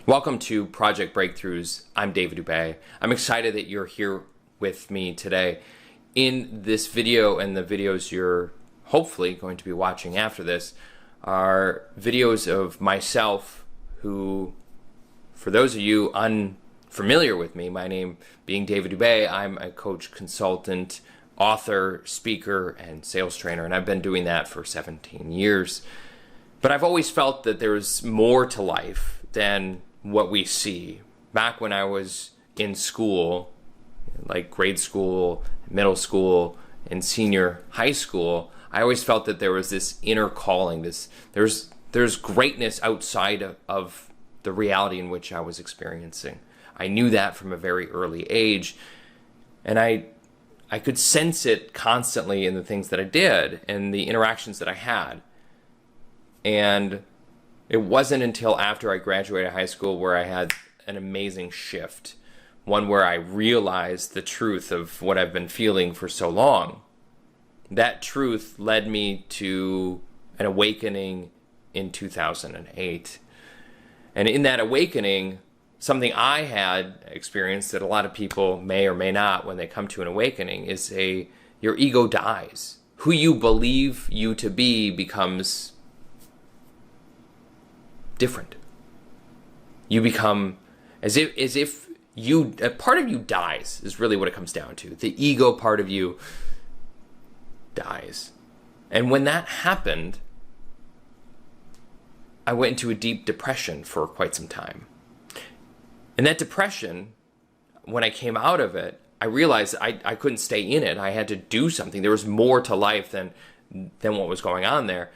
Welcome to Project Breakthroughs. I'm David Dubé. I'm excited that you're here with me today. In this video and the videos you're hopefully going to be watching after this are videos of myself who, for those of you unfamiliar with me, my name being David Dubé, I'm a coach, consultant, author, speaker, and sales trainer, and I've been doing that for 17 years. But I've always felt that there's more to life than what we see. Back when I was in school, like grade school, middle school, and senior high school, I always felt that there was this inner calling, there's greatness outside of the reality in which I was experiencing. I knew that from a very early age, and I could sense it constantly in the things that I did and the interactions that I had. And it wasn't until after I graduated high school where I had an amazing shift, one where I realized the truth of what I've been feeling for so long. That truth led me to an awakening in 2008. And in that awakening, something I had experienced that a lot of people may or may not when they come to an awakening is your ego dies. Who you believe you to be becomes different. You become as if a part of you dies is really what it comes down to. The ego part of you dies. And when that happened, I went into a deep depression for quite some time. And that depression, when I came out of it, I realized I couldn't stay in it. I had to do something. There was more to life than what was going on there.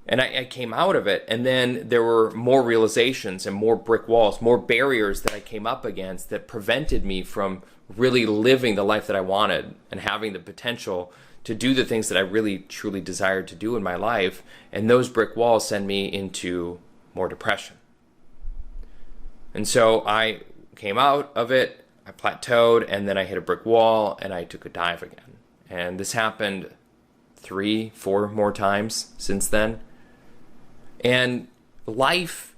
And I came out of it, and then there were more realizations and more brick walls, more barriers that I came up against that prevented me from really living the life that I wanted and having the potential to do the things that I really, truly desired to do in my life. And those brick walls sent me into more depression. And so I came out of it, I plateaued, and then I hit a brick wall, and I took a dive again. And this happened 3-4 more times since then. And life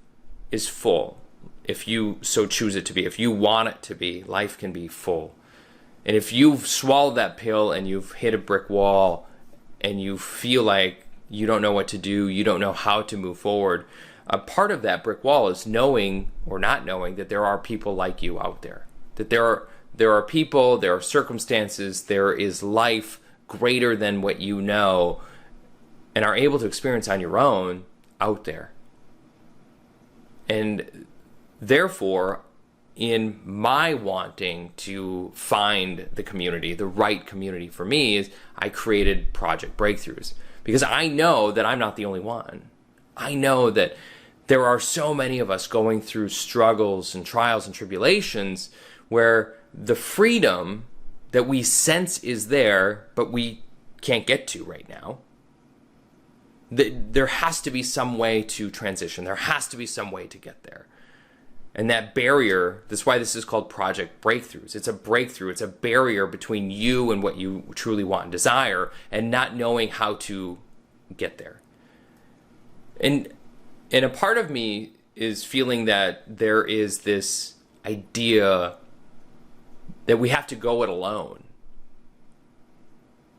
is full if you so choose it to be. If you want it to be, life can be full. And if you've swallowed that pill and you've hit a brick wall and you feel like you don't know what to do, you don't know how to move forward, a part of that brick wall is knowing or not knowing that there are people like you out there. That there are people, there are circumstances, there is life greater than what you know and are able to experience on your own out there. And therefore, in my wanting to find the community, the right community for me, is I created Project Breakthroughs, because I know that I'm not the only one. I know that there are so many of us going through struggles and trials and tribulations where the freedom that we sense is there, but we can't get to right now. There has to be some way to transition. There has to be some way to get there. And that barrier, that's why this is called Project Breakthroughs. It's a breakthrough. It's a barrier between you and what you truly want and desire, and not knowing how to get there. And a part of me is feeling that there is this idea that we have to go it alone.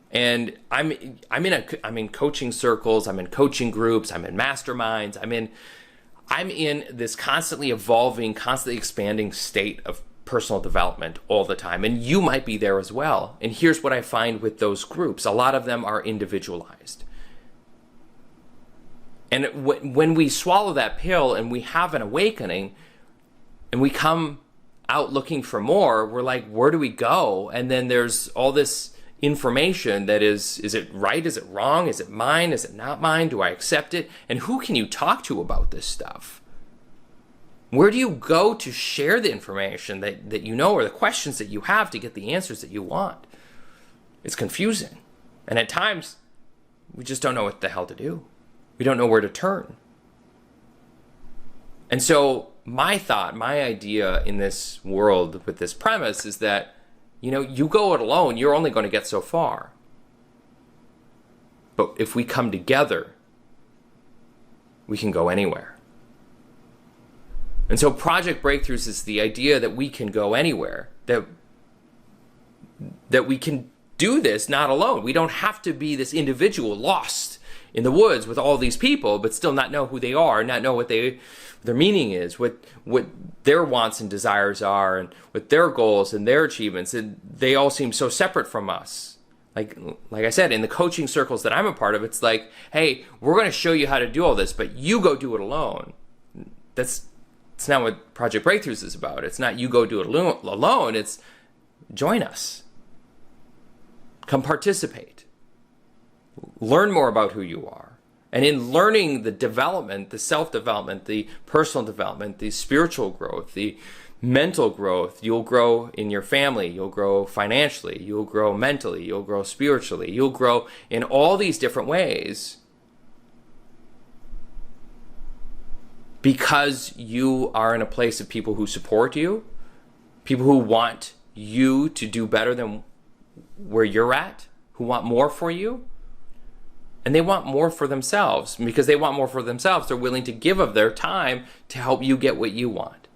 And I'm in coaching circles, I'm in coaching groups, I'm in masterminds, I'm in this constantly evolving, constantly expanding state of personal development all the time. And you might be there as well. And here's what I find with those groups. A lot of them are individualized. And when we swallow that pill and we have an awakening and we come out looking for more, we're like, where do we go? And then there's all this information that is it right? Is it wrong? Is it mine? Is it not mine? Do I accept it? And who can you talk to about this stuff? Where do you go to share the information that you know, or the questions that you have to get the answers that you want? It's confusing. And at times, we just don't know what the hell to do. We don't know where to turn. And so my thought, my idea in this world with this premise is that, you go it alone, you're only going to get so far. But if we come together, we can go anywhere. And so Project Breakthroughs is the idea that we can go anywhere, that we can do this not alone. We don't have to be this individual lost in the woods with all these people, but still not know who they are, not know what their meaning is, what their wants and desires are, and what their goals and their achievements. And they all seem so separate from us. Like I said, in the coaching circles that I'm a part of, it's like, hey, we're going to show you how to do all this, but you go do it alone. It's not what Project Breakthroughs is about. It's not you go do it alone. It's join us. Come participate. Learn more about who you are. And in learning the development, the self-development, the personal development, the spiritual growth, the mental growth, you'll grow in your family, you'll grow financially, you'll grow mentally, you'll grow spiritually, you'll grow in all these different ways because you are in a place of people who support you, people who want you to do better than where you're at, who want more for you. And they want more for themselves. And because they want more for themselves, they're willing to give of their time to help you get what you want.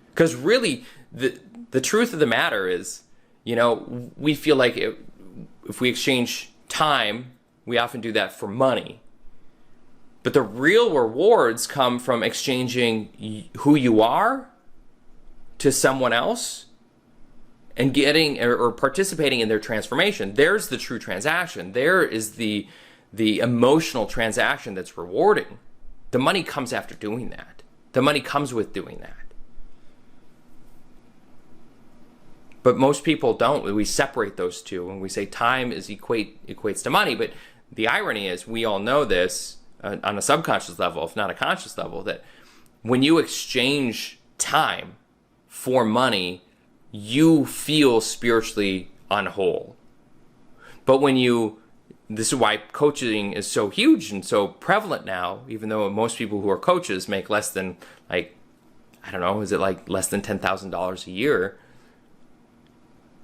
Because really, the truth of the matter is, we feel like if we exchange time, we often do that for money. But the real rewards come from exchanging who you are to someone else and getting or participating in their transformation. There's the true transaction. There is the emotional transaction that's rewarding. The money comes after doing that. The money comes with doing that. But most people don't. We separate those two and we say time equates to money. But the irony is, we all know this on a subconscious level, if not a conscious level, that when you exchange time for money, you feel spiritually unwhole. But this is why coaching is so huge and so prevalent now, even though most people who are coaches make less than, is it like less than $10,000 a year,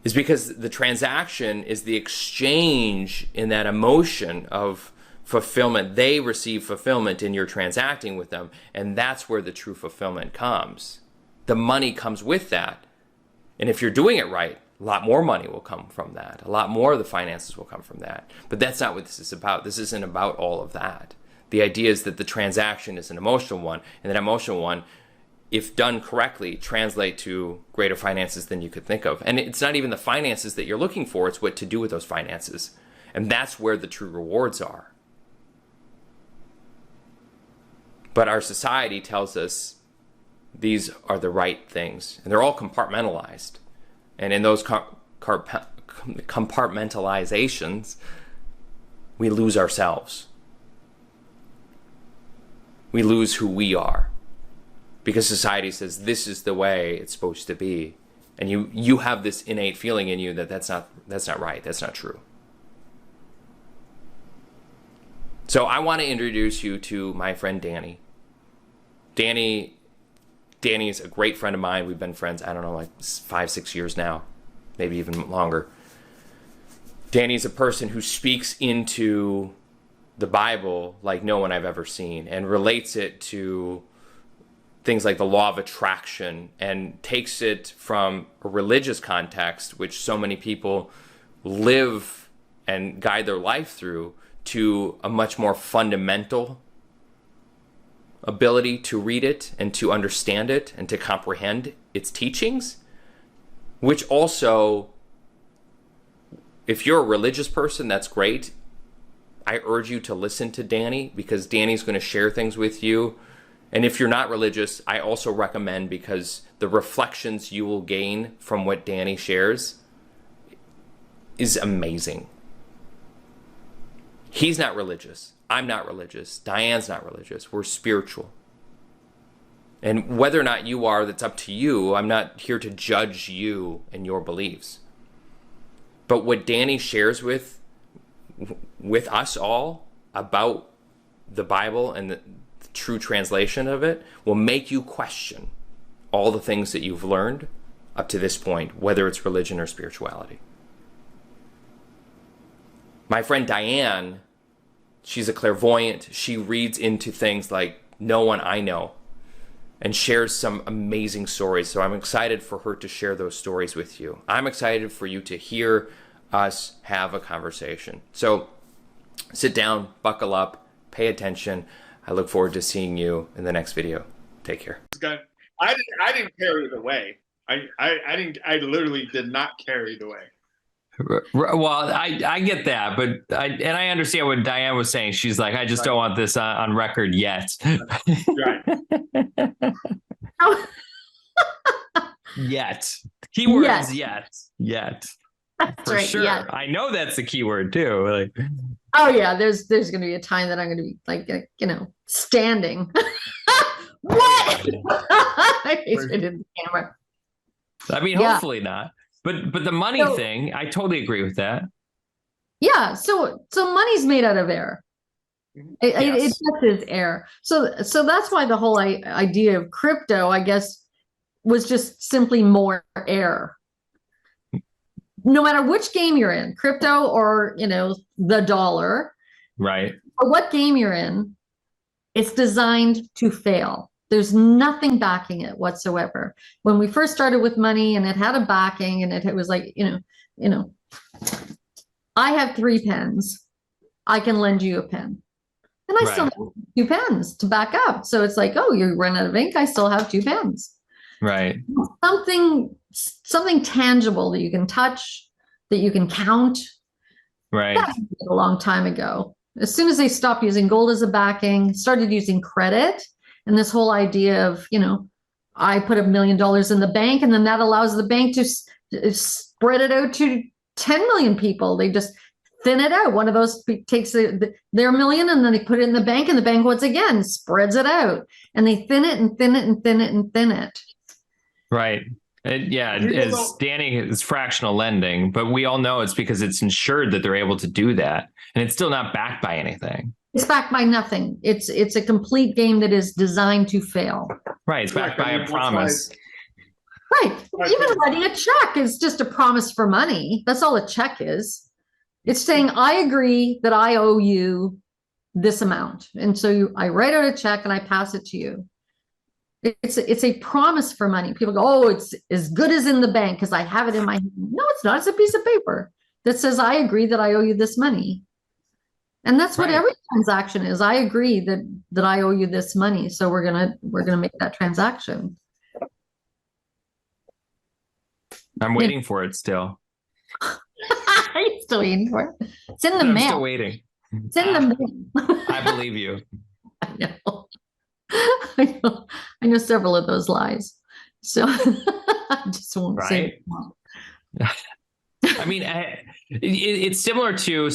is because the transaction is the exchange in that emotion of fulfillment. They receive fulfillment in your transacting with them, and that's where the true fulfillment comes. The money comes with that. And if you're doing it right, a lot more money will come from that. A lot more of the finances will come from that. But that's not what this is about. This isn't about all of that. The idea is that the transaction is an emotional one, and that emotional one, if done correctly, translate to greater finances than you could think of. And it's not even the finances that you're looking for, it's what to do with those finances. And that's where the true rewards are. But our society tells us these are the right things, and they're all compartmentalized. And in those compartmentalizations, we lose ourselves. We lose who we are. Because society says this is the way it's supposed to be. And you have this innate feeling in you that that's not right, that's not true. So I want to introduce you to my friend Danny. Danny is a great friend of mine. We've been friends, 5-6 years now, maybe even longer. Danny's a person who speaks into the Bible like no one I've ever seen and relates it to things like the law of attraction and takes it from a religious context, which so many people live and guide their life through, to a much more fundamental ability to read it and to understand it and to comprehend its teachings, which also, if you're a religious person, that's great. I urge you to listen to Danny because Danny's going to share things with you. And if you're not religious, I also recommend, because the reflections you will gain from what Danny shares is amazing. He's not religious. I'm not religious. Diane's not religious. We're spiritual. And whether or not you are, that's up to you. I'm not here to judge you and your beliefs. But what Danny shares with us all about the Bible and the true translation of it will make you question all the things that you've learned up to this point, whether it's religion or spirituality. My friend Diane, she's a clairvoyant. She reads into things like no one I know. and shares some amazing stories. So I'm excited for her to share those stories with you. I'm excited for you to hear us have a conversation. So sit down, buckle up, pay attention. I look forward to seeing you in the next video. Take care. I didn't carry the way. I literally did not carry the way. Well, I get that, but I understand what Diane was saying. She's like, I just don't want this on record yet. Right. Yet. Keyword Yes. is yet. That's For right. sure. Yeah. I know that's the keyword too. Like, Oh yeah. There's going to be a time that I'm going to be like, standing. What? I did the camera. I mean, Yeah. hopefully not. But the money thing, I totally agree with that. Yeah. So money's made out of air. It just is air. So that's why the whole idea of crypto, I guess, was just simply more air. No matter which game you're in, crypto or, the dollar, Right. or what game you're in, it's designed to fail. There's nothing backing it whatsoever. When we first started with money and it had a backing and it was like, I have 3 pens. I can lend you a pen. And I still have 2 pens to back up. So it's like, oh, you run out of ink. I still have 2 pens. Right. Something tangible that you can touch, that you can count. Right. That was a long time ago. As soon as they stopped using gold as a backing, started using credit, and this whole idea of, I put $1 million in the bank, and then that allows the bank to spread it out to 10 million people. They just thin it out. One of those takes their million, and then they put it in the bank, and the bank once again spreads it out, and they thin it and thin it and thin it and thin it. Right. As Danny is fractional lending, but we all know it's because it's insured that they're able to do that, and it's still not backed by anything. It's backed by nothing. It's a complete game that is designed to fail. Right. It's backed by a promise. Right. Even writing a check is just a promise for money. That's all a check is. It's saying, I agree that I owe you this amount. And so I write out a check and I pass it to you. It's a promise for money. People go, oh, it's as good as in the bank because I have it in my hand. No, it's not. It's a piece of paper that says, I agree that I owe you this money. And that's what every transaction is. I agree that I owe you this money. So we're gonna make that transaction. I'm waiting for it still. Are you still waiting for it? It's in the mail. I'm still waiting. It's in the mail. I believe you. I know several of those lies. So I just won't say it. I mean, it's similar to,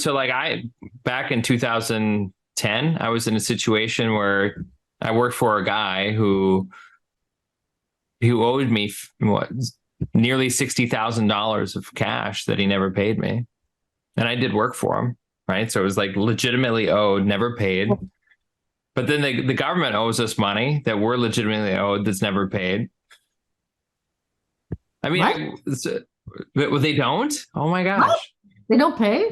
back in 2010, I was in a situation where I worked for a guy who owed me nearly $60,000 of cash that he never paid me. And I did work for him, right? So it was like legitimately owed, never paid. But then the government owes us money that we're legitimately owed that's never paid. I mean, they don't? Oh my gosh. What? They don't pay?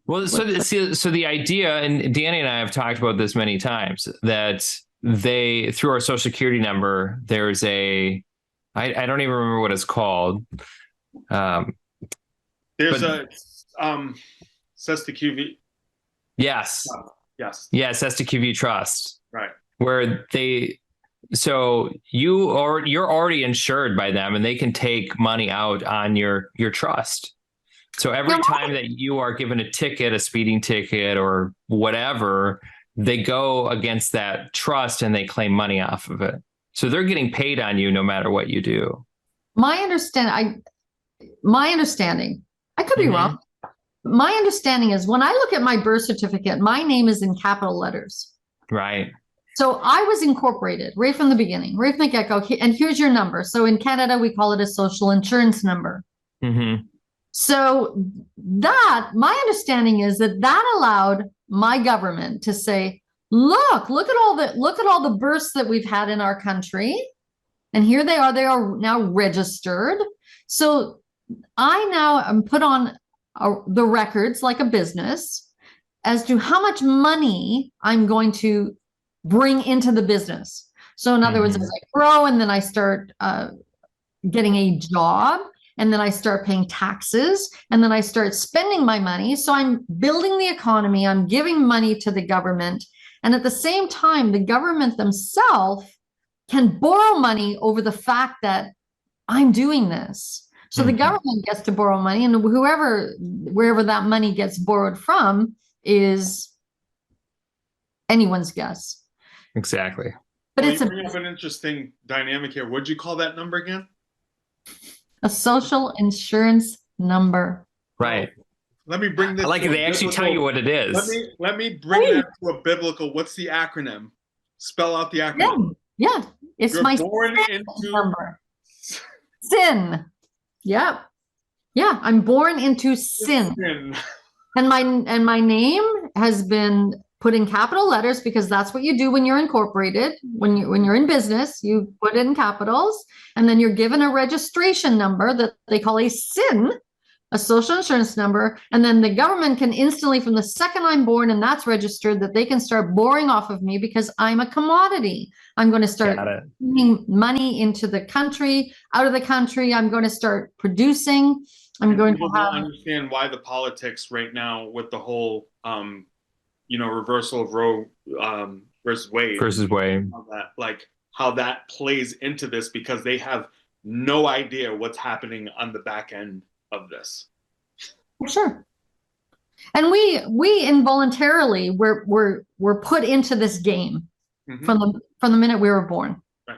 Well, so the idea, and Danny and I have talked about this many times, that through our social security number, there's I don't even remember what it's called. There's SESTA-QV. Yes. Yes. Yes, SESTA-QV Trust. Right. Where you're already insured by them, and they can take money out on your trust. So every time that you are given a ticket, a speeding ticket or whatever, they go against that trust and they claim money off of it. So they're getting paid on you no matter what you do. My understanding, I could be wrong. My understanding is when I look at my birth certificate, my name is in capital letters. Right. So I was incorporated right from the beginning, right from the get-go. And here's your number. So in Canada, we call it a social insurance number. Mm-hmm. So my understanding is that allowed my government to say, look at all the births that we've had in our country. And here they are now registered. So I now am put on the records like a business as to how much money I'm going to bring into the business. So in other words, as I grow and then I start getting a job, and then I start paying taxes, and then I start spending my money. So I'm building the economy, I'm giving money to the government. And at the same time, the government themselves can borrow money over the fact that I'm doing this. So the government gets to borrow money, and wherever that money gets borrowed from is anyone's guess. Exactly. But Well, it's you bring up an interesting dynamic here. What'd you call that number again? a social insurance number. Right. Let me bring this. I like it. They actually tell you what it is. Let me bring that to a biblical. What's the acronym? Spell out the acronym. Yeah. It's You're my born sin into number. Sin. Yeah. Yeah. I'm born into sin. And my name has been put in capital letters because that's what you do when you're incorporated. When you're in business, you put it in capitals, and then you're given a registration number that they call a SIN, a social insurance number, and then the government can instantly, from the second I'm born and that's registered, that they can start borrowing off of me because I'm a commodity. I'm going to start bringing money into the country, out of the country. I'm going to start producing. I'm going to have. Understand why the politics right now with the whole, reversal of Roe versus Wade. How that plays into this, because they have no idea what's happening on the back end of this. Sure. And we involuntarily were put into this game from the minute we were born. Right.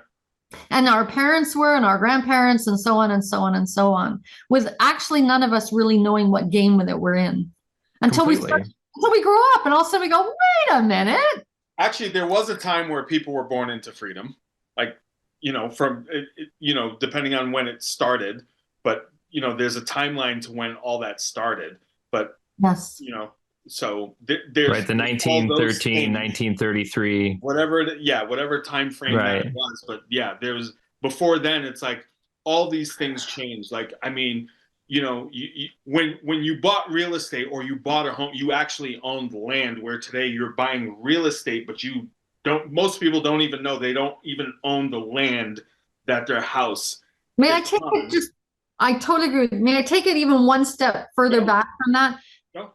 And our parents were, and our grandparents, and so on and so on and so on, with actually none of us really knowing what game that we're in until we grow up, and all of a sudden we go, wait a minute. Actually, there was a time where people were born into freedom, depending on when it started, but there's a timeline to when all that started. But yes, so there's right, the 1913, 1933, whatever time frame that was. But yeah, there was before then. It's like all these things changed. Like, I mean, when you bought real estate or you bought a home, you actually owned land. Where today you're buying real estate, but you don't. Most people don't even know they don't even own the land that their house. May I take it just? I totally agree. May I take it even one step further back from that? No.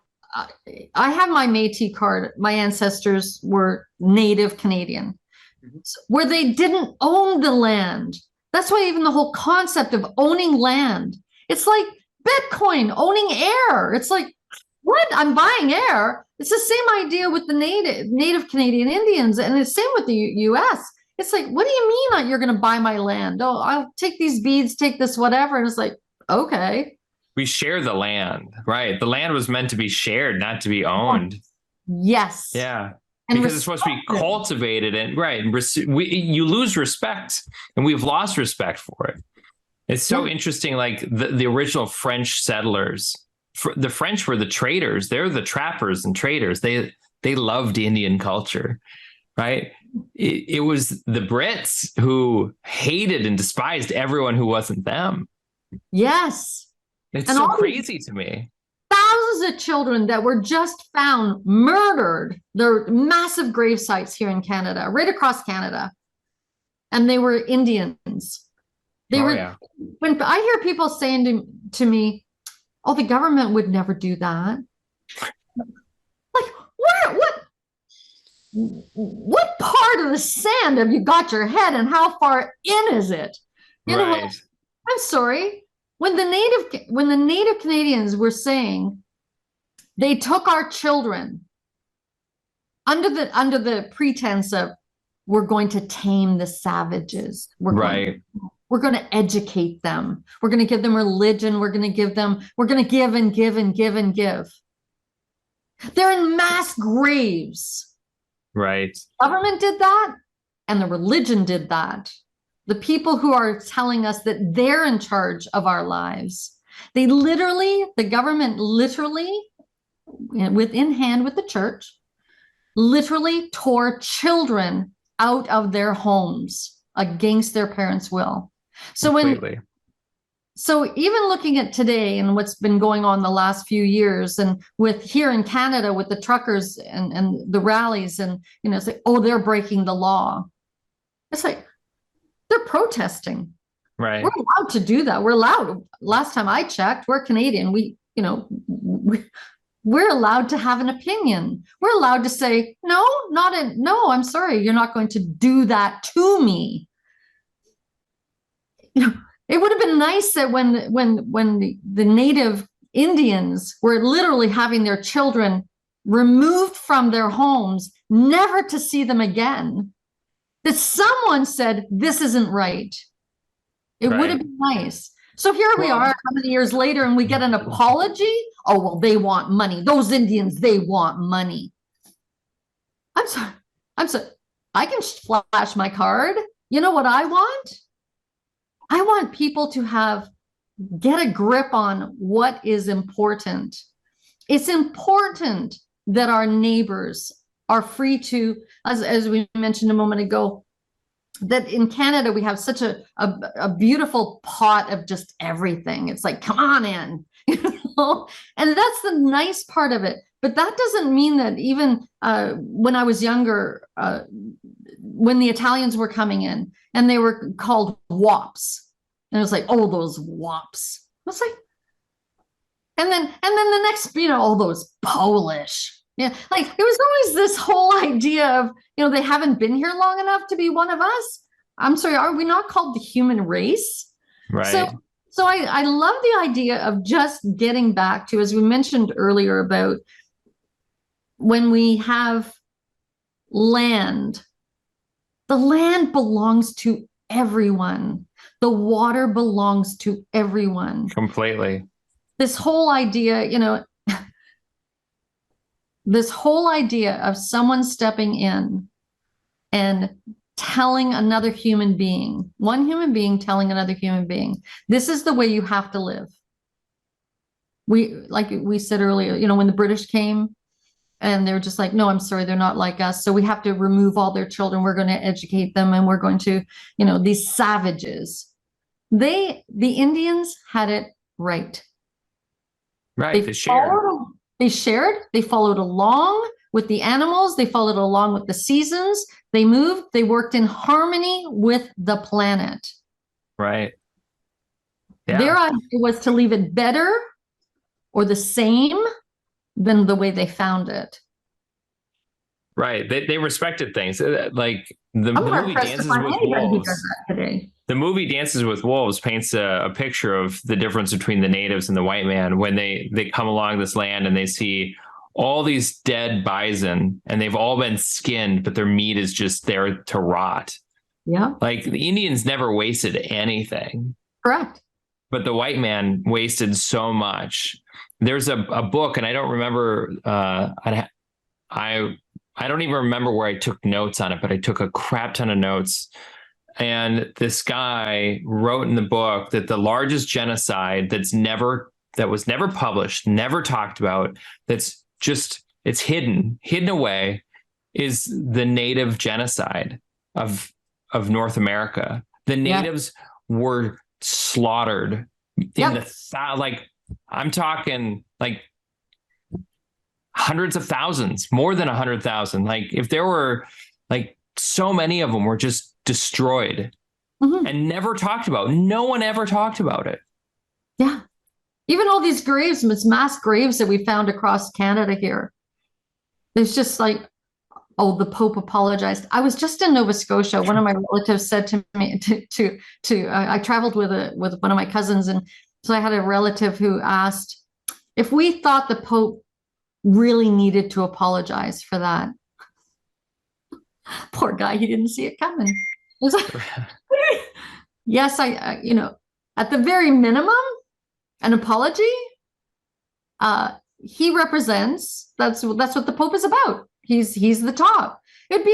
I have my Métis card. My ancestors were Native Canadian, where they didn't own the land. That's why even the whole concept of owning land, it's like Bitcoin, owning air. It's like, what? I'm buying air. It's the same idea with the Native Canadian Indians, and the same with the U.S. It's like, what do you mean you're going to buy my land? Oh, I'll take these beads, take this whatever. And it's like, okay. We share the land, right? The land was meant to be shared, not to be owned. Yes. Yeah. And because it's supposed to be cultivated, and you lose respect, and we've lost respect for it. It's so interesting. Like the original French settlers, the French were the traders. They're the trappers and traders. They loved Indian culture, right? It was the Brits who hated and despised everyone who wasn't them. Yes. It's so crazy to me. Thousands of children that were just found murdered. There are massive grave sites here in Canada, right across Canada. And they were Indians. When I hear people saying to me, oh, the government would never do that. Like, what part of the sand have you got your head, and how far in is it? You know, I'm sorry. When the Native Canadians were saying they took our children under the pretense of, we're going to tame the savages. We're going to educate them. We're going to give them religion. We're going to give and give and give and give. They're in mass graves. Right. Government did that, and the religion did that. The people who are telling us that they're in charge of our lives, the government literally, within hand with the church, literally tore children out of their homes against their parents' will. So even looking at today and what's been going on the last few years, and with here in Canada with the truckers and the rallies, and it's like, oh, they're breaking the law. It's like they're protesting. Right. We're allowed to do that. We're allowed. Last time I checked, we're Canadian. We're allowed to have an opinion. We're allowed to say, no, no, I'm sorry. You're not going to do that to me. It would have been nice that when the native Indians were literally having their children removed from their homes, never to see them again, that someone said, this isn't right. It would have been nice. So here we are, how many years later, and we get an apology? Oh, well, they want money. Those Indians, they want money. I'm sorry. I can flash my card. You know what I want? I want people to get a grip on what is important. It's important that our neighbors are free to, as we mentioned a moment ago, that in Canada, we have such a beautiful pot of just everything. It's like, come on in, and that's the nice part of it. But that doesn't mean that even when I was younger, when the Italians were coming in and they were called wops, and it was like, oh, those wops. I was like, and then the next, all those Polish. Yeah, like it was always this whole idea of, they haven't been here long enough to be one of us. I'm sorry, are we not called the human race? Right. So I love the idea of just getting back to, as we mentioned earlier, about when we have land, the land belongs to everyone. The water belongs to everyone. Completely. This whole idea, this whole idea of someone stepping in and telling another human being, one human being telling another human being, this is the way you have to live. Like we said earlier, when the British came and they were just like, no, I'm sorry, they're not like us. So we have to remove all their children. We're going to educate them. And we're going to, these savages, the Indians had it right. Right. They shared. They shared, they followed along with the animals, they followed along with the seasons, they moved, they worked in harmony with the planet. Right. Yeah. Their idea was to leave it better or the same than the way they found it. Right. They respected things. Like the movie Dances with Wolves. The movie Dances with Wolves paints a picture of the difference between the natives and the white man when they come along this land and they see all these dead bison and they've all been skinned, but their meat is just there to rot. Yeah. Like the Indians never wasted anything. Correct. But the white man wasted so much. There's a book, and I don't remember, I don't even remember where I took notes on it, but I took a crap ton of notes. And this guy wrote in the book that the largest genocide that was never published, never talked about, it's hidden away, is the native genocide of North America. The natives were slaughtered in I'm talking like hundreds of thousands, more than 100,000. Like if there were so many of them were just destroyed and never talked about. No one ever talked about it. Yeah. Even all these graves, mass graves that we found across Canada here. There's just like, oh, the Pope apologized. I was just in Nova Scotia. One of my relatives said to me, I traveled with one of my cousins. And so I had a relative who asked if we thought the Pope really needed to apologize for that. Poor guy, he didn't see it coming. It was like, yes, I at the very minimum, an apology. He represents, that's what the Pope is about. He's the top. It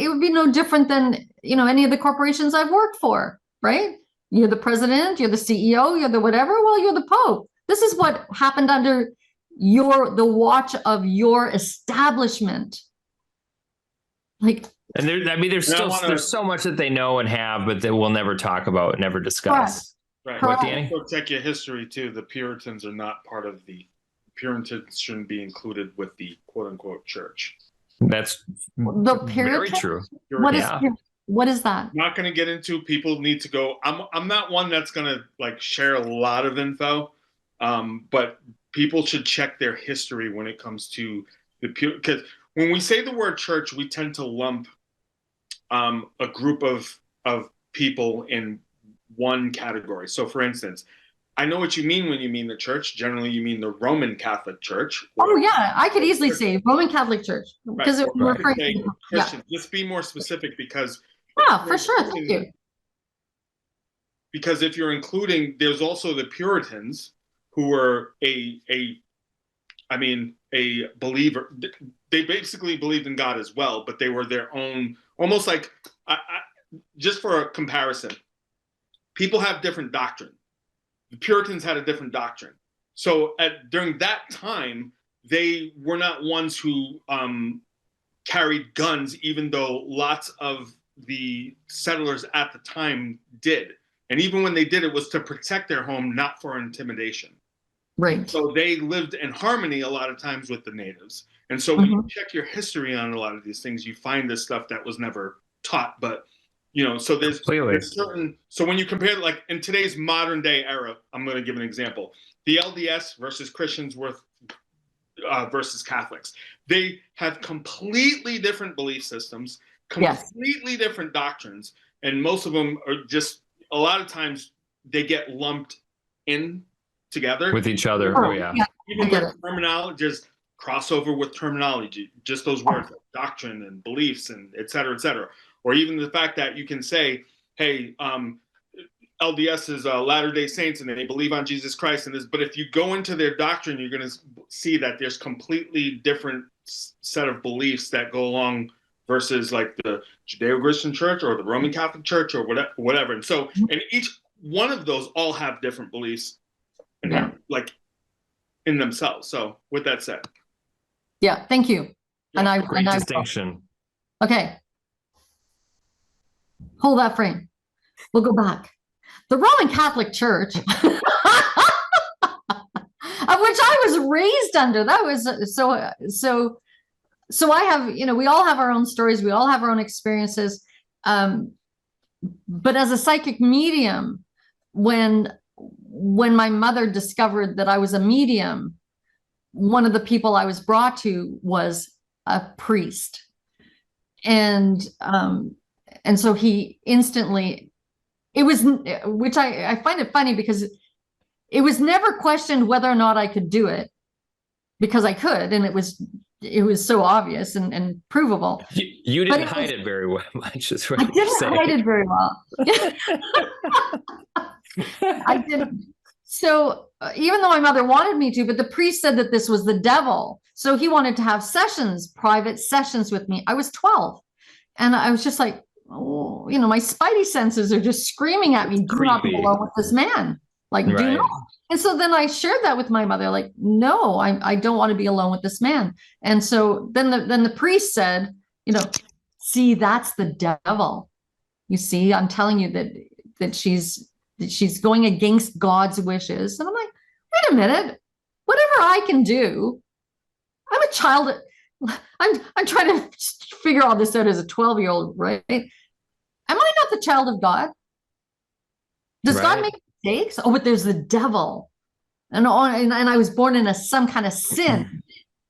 would be no different than, any of the corporations I've worked for, right? You're the president, you're the CEO, you're the whatever. Well, you're the Pope. This is what happened under the watch of your establishment. And there's so much that they know and have, but they will never talk about, never discuss. Right. What, Danny? Check your history too. The Puritans are not part of Puritans shouldn't be included with the quote unquote church. That's the very true. What is What is that? Not going to get into. People need to go. I'm not one that's going to like share a lot of info, but people should check their history when it comes to the pure. Because when we say the word church, we tend to lump a group of people in one category. So, for instance, I know what you mean when you mean the church. Generally, you mean the Roman Catholic Church. Oh yeah, I could easily say Roman Catholic Church because Right. we're Christian. Yeah. Just be more specific because. Yeah, for sure. Thank you. Because if you're including, there's also the Puritans who were a believer. They basically believed in God as well, but they were their own, almost like, just for a comparison, people have different doctrine. The Puritans had a different doctrine. So during that time, they were not ones who carried guns, even though lots of the settlers at the time did. And even when they did, it was to protect their home, not for intimidation. Right. So they lived in harmony a lot of times with the natives. And so when you check your history on a lot of these things, you find this stuff that was never taught. But, so there's certain, so when you compare, like in today's modern day era, I'm going to give an example. The LDS versus Christians versus Catholics. They have completely different belief systems, completely different doctrines. And most of them are just, a lot of times they get lumped in together with each other. Oh yeah. Even with terminology, just crossover with terminology, just those words like doctrine and beliefs and et cetera, or even the fact that you can say, hey, LDS is Latter-day Saints and they believe on Jesus Christ and this, but if you go into their doctrine, you're going to see that there's completely different set of beliefs that go along versus like the Judeo-Christian Church or the Roman Catholic Church or whatever. And so, and each one of those all have different beliefs like in themselves. So with that said. Yeah, thank you. Yeah, great distinction. Okay. Hold that frame. We'll go back. The Roman Catholic Church, of which I was raised under, that was so I have, we all have our own stories. We all have our own experiences. But as a psychic medium, when my mother discovered that I was a medium, one of the people I was brought to was a priest. And so he instantly, which I find it funny because it was never questioned whether or not I could do it, because I could, and it was so obvious and provable. You didn't hide it very well. I didn't hide it very well. I didn't. So even though my mother wanted me to, but the priest said that this was the devil. So he wanted to have private sessions with me. I was 12. And I was just like, oh, my spidey senses are just screaming at me, do not be alone with this man. Like, do not. And so then I shared that with my mother, like, no, I don't want to be alone with this man. And so then the priest said, see, that's the devil. You see, I'm telling you that she's going against God's wishes. And I'm like, wait a minute, whatever I can do, I'm a child. I'm trying to figure all this out as a 12-year-old, right? Am I not the child of God? Does God make mistakes? Oh, but there's the devil. And I was born in some kind of sin.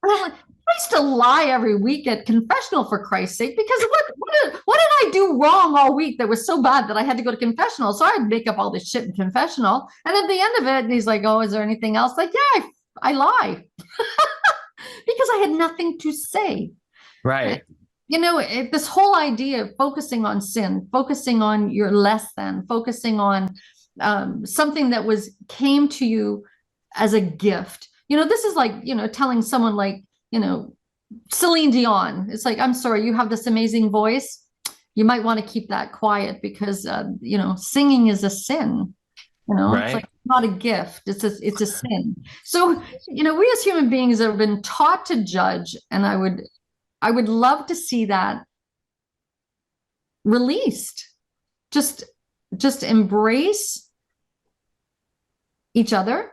And I'm like, I used to lie every week at confessional, for Christ's sake, because what did I do wrong all week that was so bad that I had to go to confessional? So I'd make up all this shit in confessional. And at the end of it, he's like, oh, is there anything else? Like, yeah, I lie. Because I had nothing to say. Right. This whole idea of focusing on sin, focusing on your less than, focusing on something that came to you as a gift. This is like, telling someone like, Celine Dion. It's like, I'm sorry, you have this amazing voice. You might want to keep that quiet because, singing is a sin. It's like not a gift. It's a sin. So, we as human beings have been taught to judge, and I would love to see that released. Just embrace each other,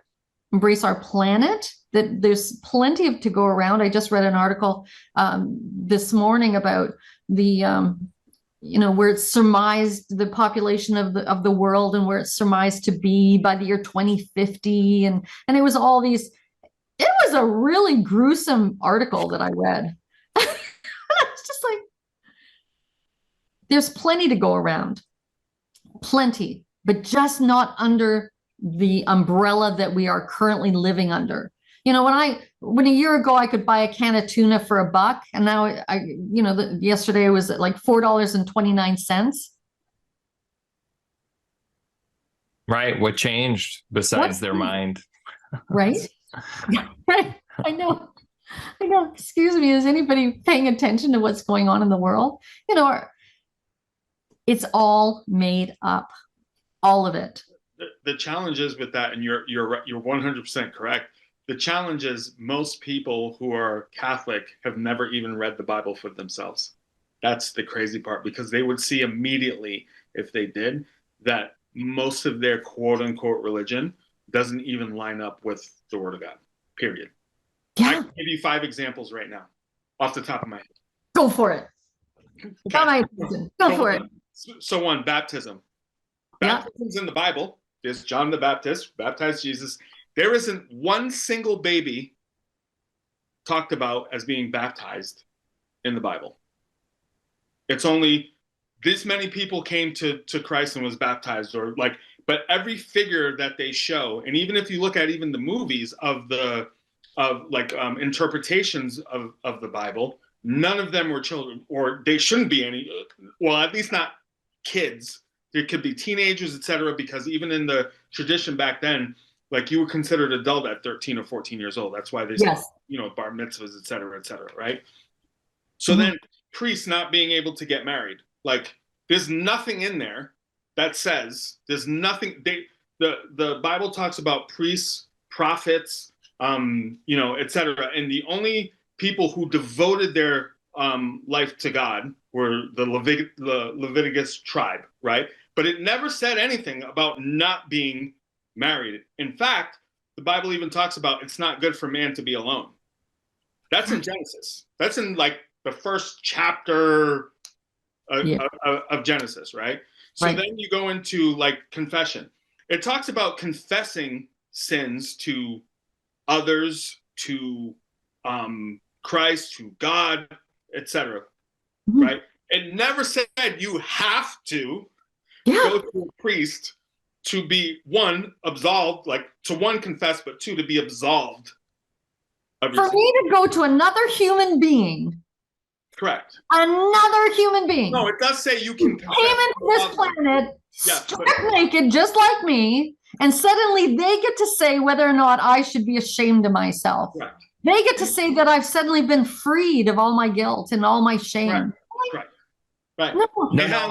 embrace our planet, that there's plenty to go around. I just read an article this morning about the where it's surmised the population of the world and where it's surmised to be by the year 2050. And it was all these, it was a really gruesome article that I read. It's just like, there's plenty to go around, plenty, but just not under the umbrella that we are currently living under. When a year ago I could buy a can of tuna for $1, and now yesterday it was at like $4.29. Right. What changed besides their mind? Right. Right. I know. Excuse me. Is anybody paying attention to what's going on in the world? It's all made up, all of it. The challenge is with that, and you're 100% correct. The challenge is most people who are Catholic have never even read the Bible for themselves. That's the crazy part, because they would see immediately, if they did, that most of their quote unquote religion doesn't even line up with the Word of God, period. Yeah. I can give you 5 examples right now off the top of my head. Go for it. Okay. Go for it. So one, baptism. Baptism's in the Bible. There's John the Baptist, baptized Jesus. There isn't one single baby talked about as being baptized in the Bible. It's only this many people came to Christ and was baptized, but every figure that they show, and even if you look at even the movies of interpretations of the Bible, none of them were children, or they shouldn't be any. Well, at least not kids. There could be teenagers, etc. Because even in the tradition back then, like, you were considered adult at 13 or 14 years old. That's why they said, bar mitzvahs, etc., right? So then priests not being able to get married. Like, there's nothing in there that says, there's nothing. The Bible talks about priests, prophets, etc. And the only people who devoted their life to God were the Leviticus tribe, right? But it never said anything about not being married. In fact, the Bible even talks about it's not good for man to be alone. That's in Genesis. That's in like the first chapter of Genesis, right? So then you go into like confession. It talks about confessing sins to others, to Christ, to God, etc. Right? It never said you have to go to a priest to be, one, absolved, like to one, confess, but two, to be absolved. For me to go to another human being. Correct. Another human being. No, it does say you can came into this planet, stripped naked, just like me, and suddenly they get to say whether or not I should be ashamed of myself. Correct. They get to say that I've suddenly been freed of all my guilt and all my shame. Right. No,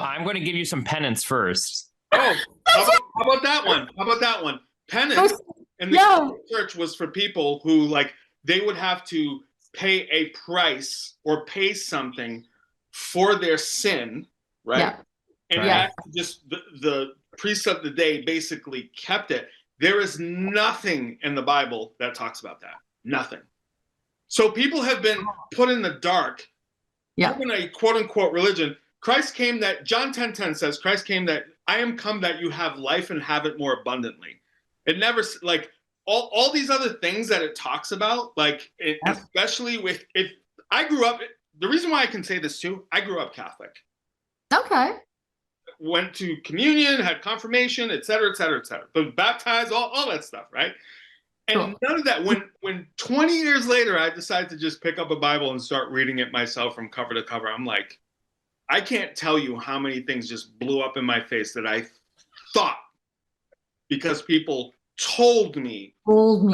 I'm going to give you some penance first. Oh, how about that one? How about that one? Penance in the church was for people who, like, they would have to pay a price or pay something for their sin, right? Yeah. And that's just the priests of the day basically kept it. There is nothing in the Bible that talks about that. Nothing. So people have been put in the dark. Yeah. In a quote unquote religion. Christ came that, John 10:10 says, Christ came that I am come that you have life and have it more abundantly. It never, like, all these other things that it talks about, like, especially with, if I grew up, the reason why I can say this too, I grew up Catholic. Okay. Went to communion, had confirmation, et cetera, et cetera, et cetera. But baptized, all that stuff, right? And none of that, when 20 years later, I decided to just pick up a Bible and start reading it myself from cover to cover, I'm like, I can't tell you how many things just blew up in my face that I thought because people told me or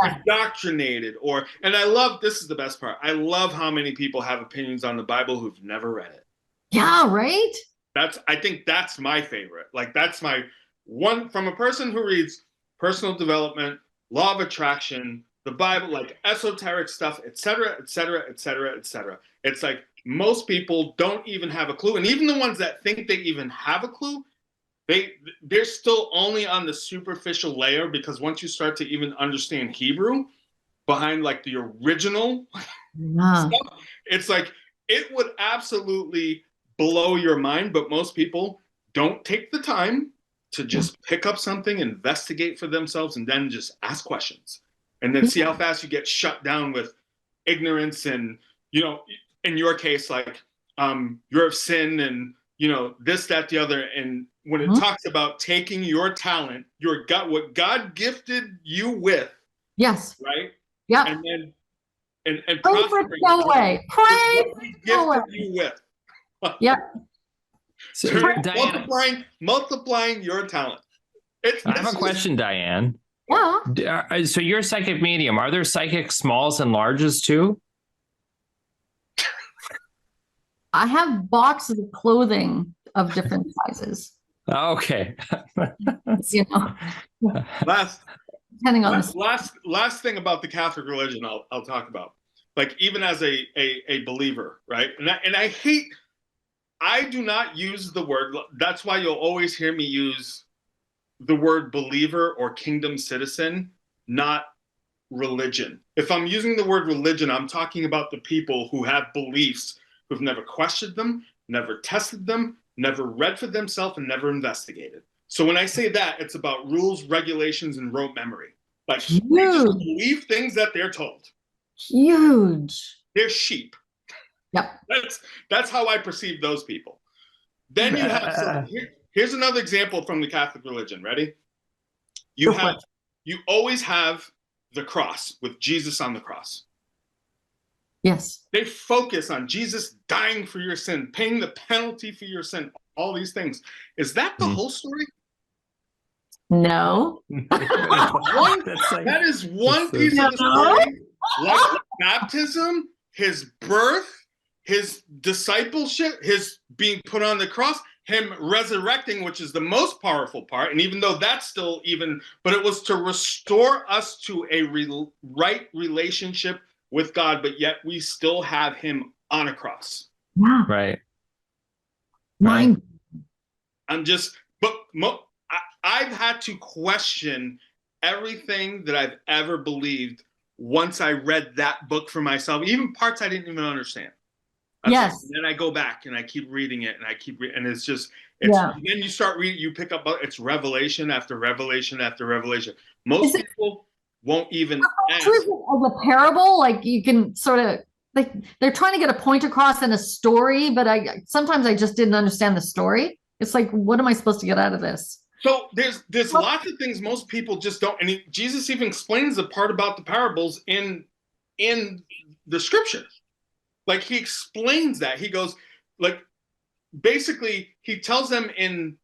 indoctrinated, and I love, this is the best part, I love how many people have opinions on the Bible who've never read it. Yeah, right? I think that's my favorite. Like, that's my one, from a person who reads personal development, law of attraction, the Bible, like esoteric stuff, et cetera, et cetera, et cetera, et cetera. It's like, most people don't even have a clue. And even the ones that think they even have a clue, they're still only on the superficial layer, because once you start to even understand Hebrew behind like the original stuff, it's like, it would absolutely blow your mind, but most people don't take the time to just pick up something, investigate for themselves, and then just ask questions. And then see how fast you get shut down with ignorance and, in your case, like you're of sin and, this, that, the other. And when it talks about taking your talent, what God gifted you with. Yes. Right? Yeah. And then and pray for no way. Pray gifted you with. Yeah. So, Diane, multiplying your talent. I have a question, Diane. Yeah. So you're a psychic medium. Are there psychic smalls and larges too? I have boxes of clothing of different sizes. Okay. Depending on last thing about the Catholic religion, I'll talk about. Like, even as a believer, right? And I do not use the word. That's why you'll always hear me use the word believer or kingdom citizen, not religion. If I'm using the word religion, I'm talking about the people who have beliefs, who've never questioned them, never tested them, never read for themselves, and never investigated. So when I say that, it's about rules, regulations, and rote memory. Like, they just believe things that they're told. Huge. They're sheep. Yep. That's how I perceive those people. Then you have here's another example from the Catholic religion. Ready? You always have the cross with Jesus on the cross. Yes. They focus on Jesus dying for your sin, paying the penalty for your sin, all these things. Is that the whole story? No. That is one piece of the story. Like baptism, his birth, his discipleship, his being put on the cross, him resurrecting, which is the most powerful part. And even though that's still but it was to restore us to a right relationship with God, but yet we still have him on a cross. Yeah. Right. Mine. I've had to question everything that I've ever believed once I read that book for myself, even parts I didn't even understand. Yes. And then I go back and I keep reading it, and it's just, then you start reading, you pick up, it's revelation after revelation after revelation. Most people won't even ask. Of a parable, like you can sort of, like, they're trying to get a point across in a story, but sometimes I just didn't understand the story. It's like, what am I supposed to get out of this? So there's lots of things most people just don't, and Jesus even explains the part about the parables in the scriptures. Like, he explains that. He goes, like, basically he tells them in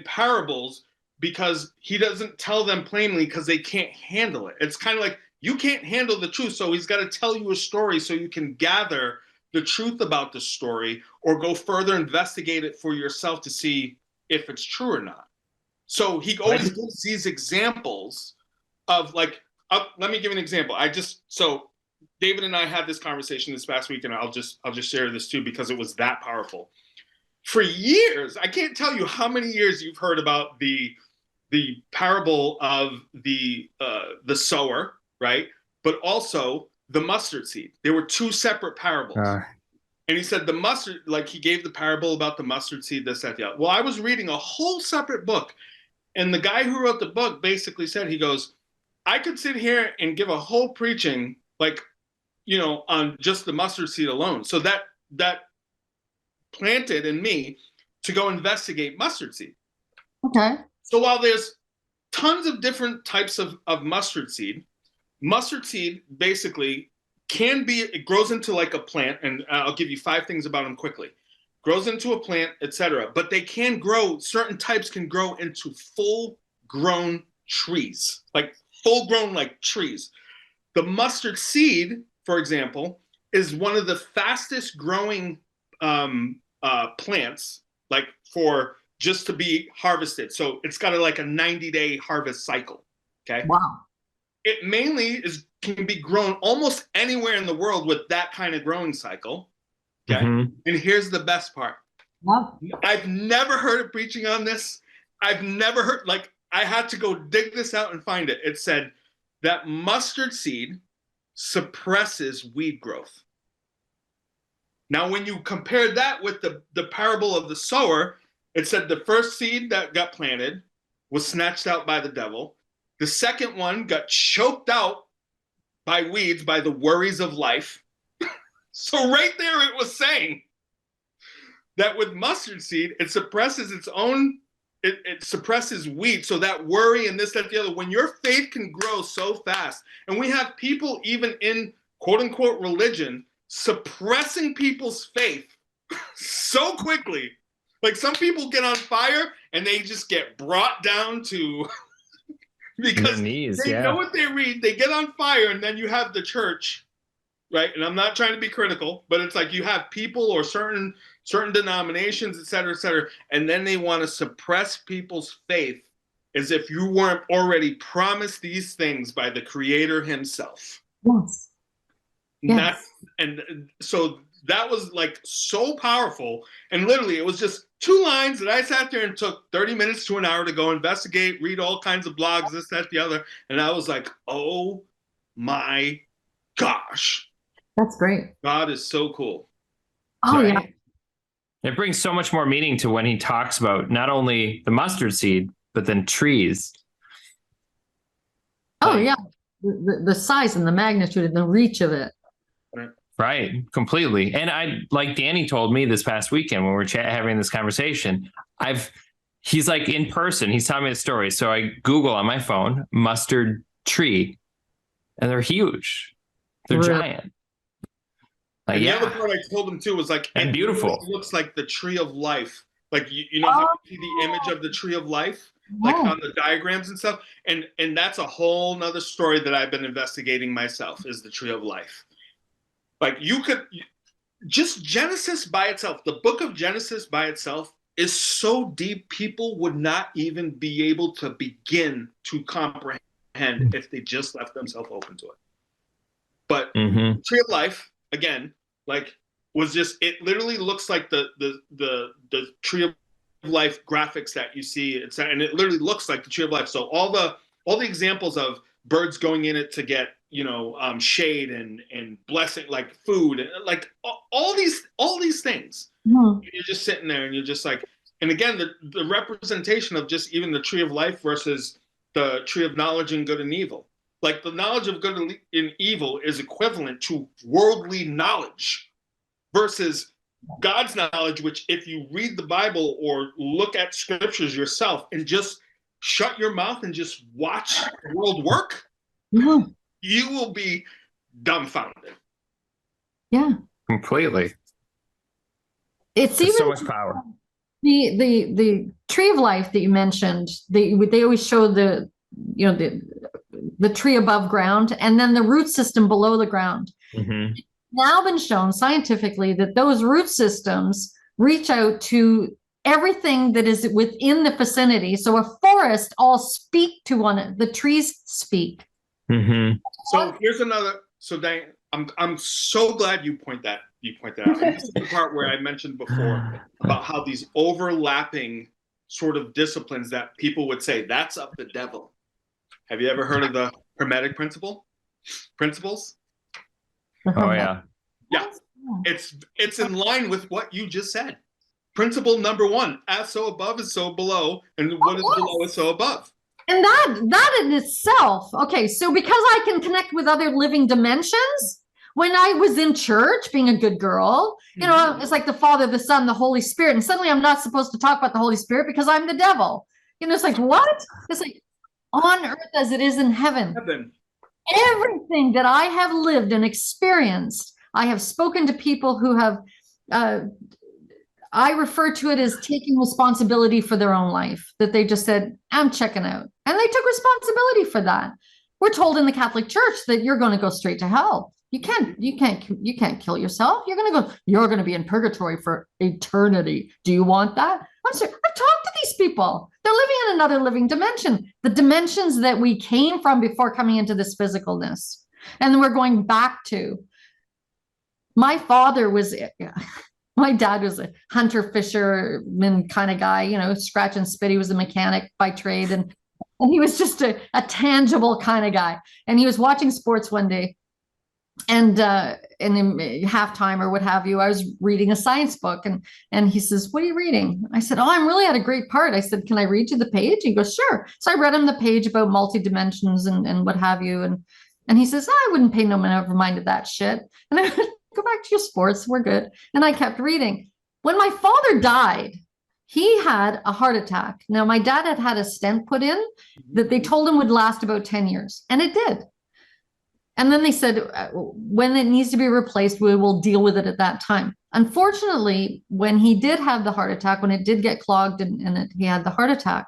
parables because he doesn't tell them plainly because they can't handle it. It's kind of like, you can't handle the truth, so he's got to tell you a story so you can gather the truth about the story or go further, investigate it for yourself to see if it's true or not. So he always gives these examples of, like, let me give an example. So David and I had this conversation this past week, and I'll just share this too because it was that powerful. For years, I can't tell you how many years you've heard about the parable of the sower, right? But also the mustard seed. There were two separate parables. And he said the mustard, like, he gave the parable about the mustard seed, this, that, the other. Well, I was reading a whole separate book, and the guy who wrote the book basically said, he goes, I could sit here and give a whole preaching, like, on just the mustard seed alone. So that planted in me to go investigate mustard seed. Okay. So while there's tons of different types of mustard seed basically it grows into like a plant, and I'll give you 5 things about them quickly. Grows into a plant, etc. But they can grow, certain types can grow into full-grown trees, like full-grown like trees. The mustard seed, for example, is one of the fastest growing plants, like, for just to be harvested. So it's got like a 90-day harvest cycle. Okay. Wow. It mainly can be grown almost anywhere in the world with that kind of growing cycle. Okay. And here's the best part. Wow. I've never heard of preaching on this. I've never heard, like, I had to go dig this out and find it. It said that mustard seed suppresses weed growth. Now, when you compare that with the parable of the sower, it said the first seed that got planted was snatched out by the devil. The second one got choked out by weeds, by the worries of life. So right there it was saying that with mustard seed, it suppresses its own, it suppresses weeds. So that worry and this, that, the other, when your faith can grow so fast, and we have people even in quote unquote religion suppressing people's faith so quickly. Like some people get on fire and they just get brought down to because knees, they know what they read, they get on fire, and then you have the church, right? And I'm not trying to be critical, but it's like you have people or certain denominations, et cetera, and then they want to suppress people's faith as if you weren't already promised these things by the Creator himself. Yes. Yes. And so that was like so powerful. And literally it was just 2 lines that I sat there and took 30 minutes to an hour to go investigate, read all kinds of blogs, this, that, the other. And I was like, oh my gosh. That's great. God is so cool. Oh, Right? yeah. It brings so much more meaning to when he talks about not only the mustard seed, but then trees. Oh, yeah. The size and the magnitude and the reach of it. Right, completely. And I, like Danny told me this past weekend when we were having this conversation, he's like in person, he's telling me the story. So I Google on my phone, mustard tree, and they're huge. They're giant. Like, and the other part I told him too was like, and beautiful. It looks like the tree of life. Like, you know how you see the image of the tree of life? Like on the diagrams and stuff. And that's a whole nother story that I've been investigating myself, is the tree of life. Like just Genesis by itself, the book of Genesis by itself is so deep, people would not even be able to begin to comprehend if they just left themselves open to it. But tree of life, again, like was just, it literally looks like the tree of life graphics that you see, and it literally looks like the tree of life. So all the examples of birds going in it to get, shade and blessing, like food, and like all these things. You're just sitting there and you're just like, and again, the representation of just even the tree of life versus the tree of knowledge and good and evil. Like the knowledge of good and evil is equivalent to worldly knowledge versus God's knowledge, which if you read the Bible or look at scriptures yourself and just shut your mouth and just watch the world work, you will be dumbfounded. Yeah. Completely. It's There's even so much power. The tree of life that you mentioned, they always show the tree above ground and then the root system below the ground. Mm-hmm. Now been shown scientifically that those root systems reach out to everything that is within the vicinity. So a forest all speak to one, the trees speak. Mm-hmm. So here's another. So Diane, I'm so glad you point that out. And this is the part where I mentioned before about how these overlapping sort of disciplines that people would say that's of the devil. Have you ever heard of the Hermetic principles? Oh yeah. Yeah. It's in line with what you just said. Principle number 1, as so above is so below, and what is below is so above. And that in itself, okay, so because I can connect with other living dimensions, when I was in church being a good girl, it's like the Father, the Son, the Holy Spirit, and suddenly I'm not supposed to talk about the Holy Spirit because I'm the devil. It's like, what? It's like on earth as it is in heaven. Everything that I have lived and experienced, I have spoken to people who have, I refer to it as taking responsibility for their own life, that they just said, I'm checking out. And they took responsibility for that. We're told in the Catholic Church that you're going to go straight to hell. You can't kill yourself. You're going to be in purgatory for eternity. Do you want that? I'm sorry. I've talked to these people. They're living in another living dimension, the dimensions that we came from before coming into this physicalness. And then we're going back to. My dad was a hunter fisherman kind of guy, scratch and spit. He was a mechanic by trade. And he was just a tangible kind of guy. And he was watching sports one day. And in halftime or what have you, I was reading a science book, and he says, "What are you reading?" I said, "Oh, I'm really at a great part." I said, "Can I read you the page?" He goes, "Sure." So I read him the page about multi-dimensions and what have you. And he says, "I wouldn't pay no mind of that shit." And I went, "Go back to your sports. We're good." And I kept reading. When my father died, he had a heart attack. Now, my dad had had a stent put in that they told him would last about 10 years. And it did. And then they said, when it needs to be replaced, we will deal with it at that time. Unfortunately, when he did have the heart attack, when it did get clogged and he had the heart attack,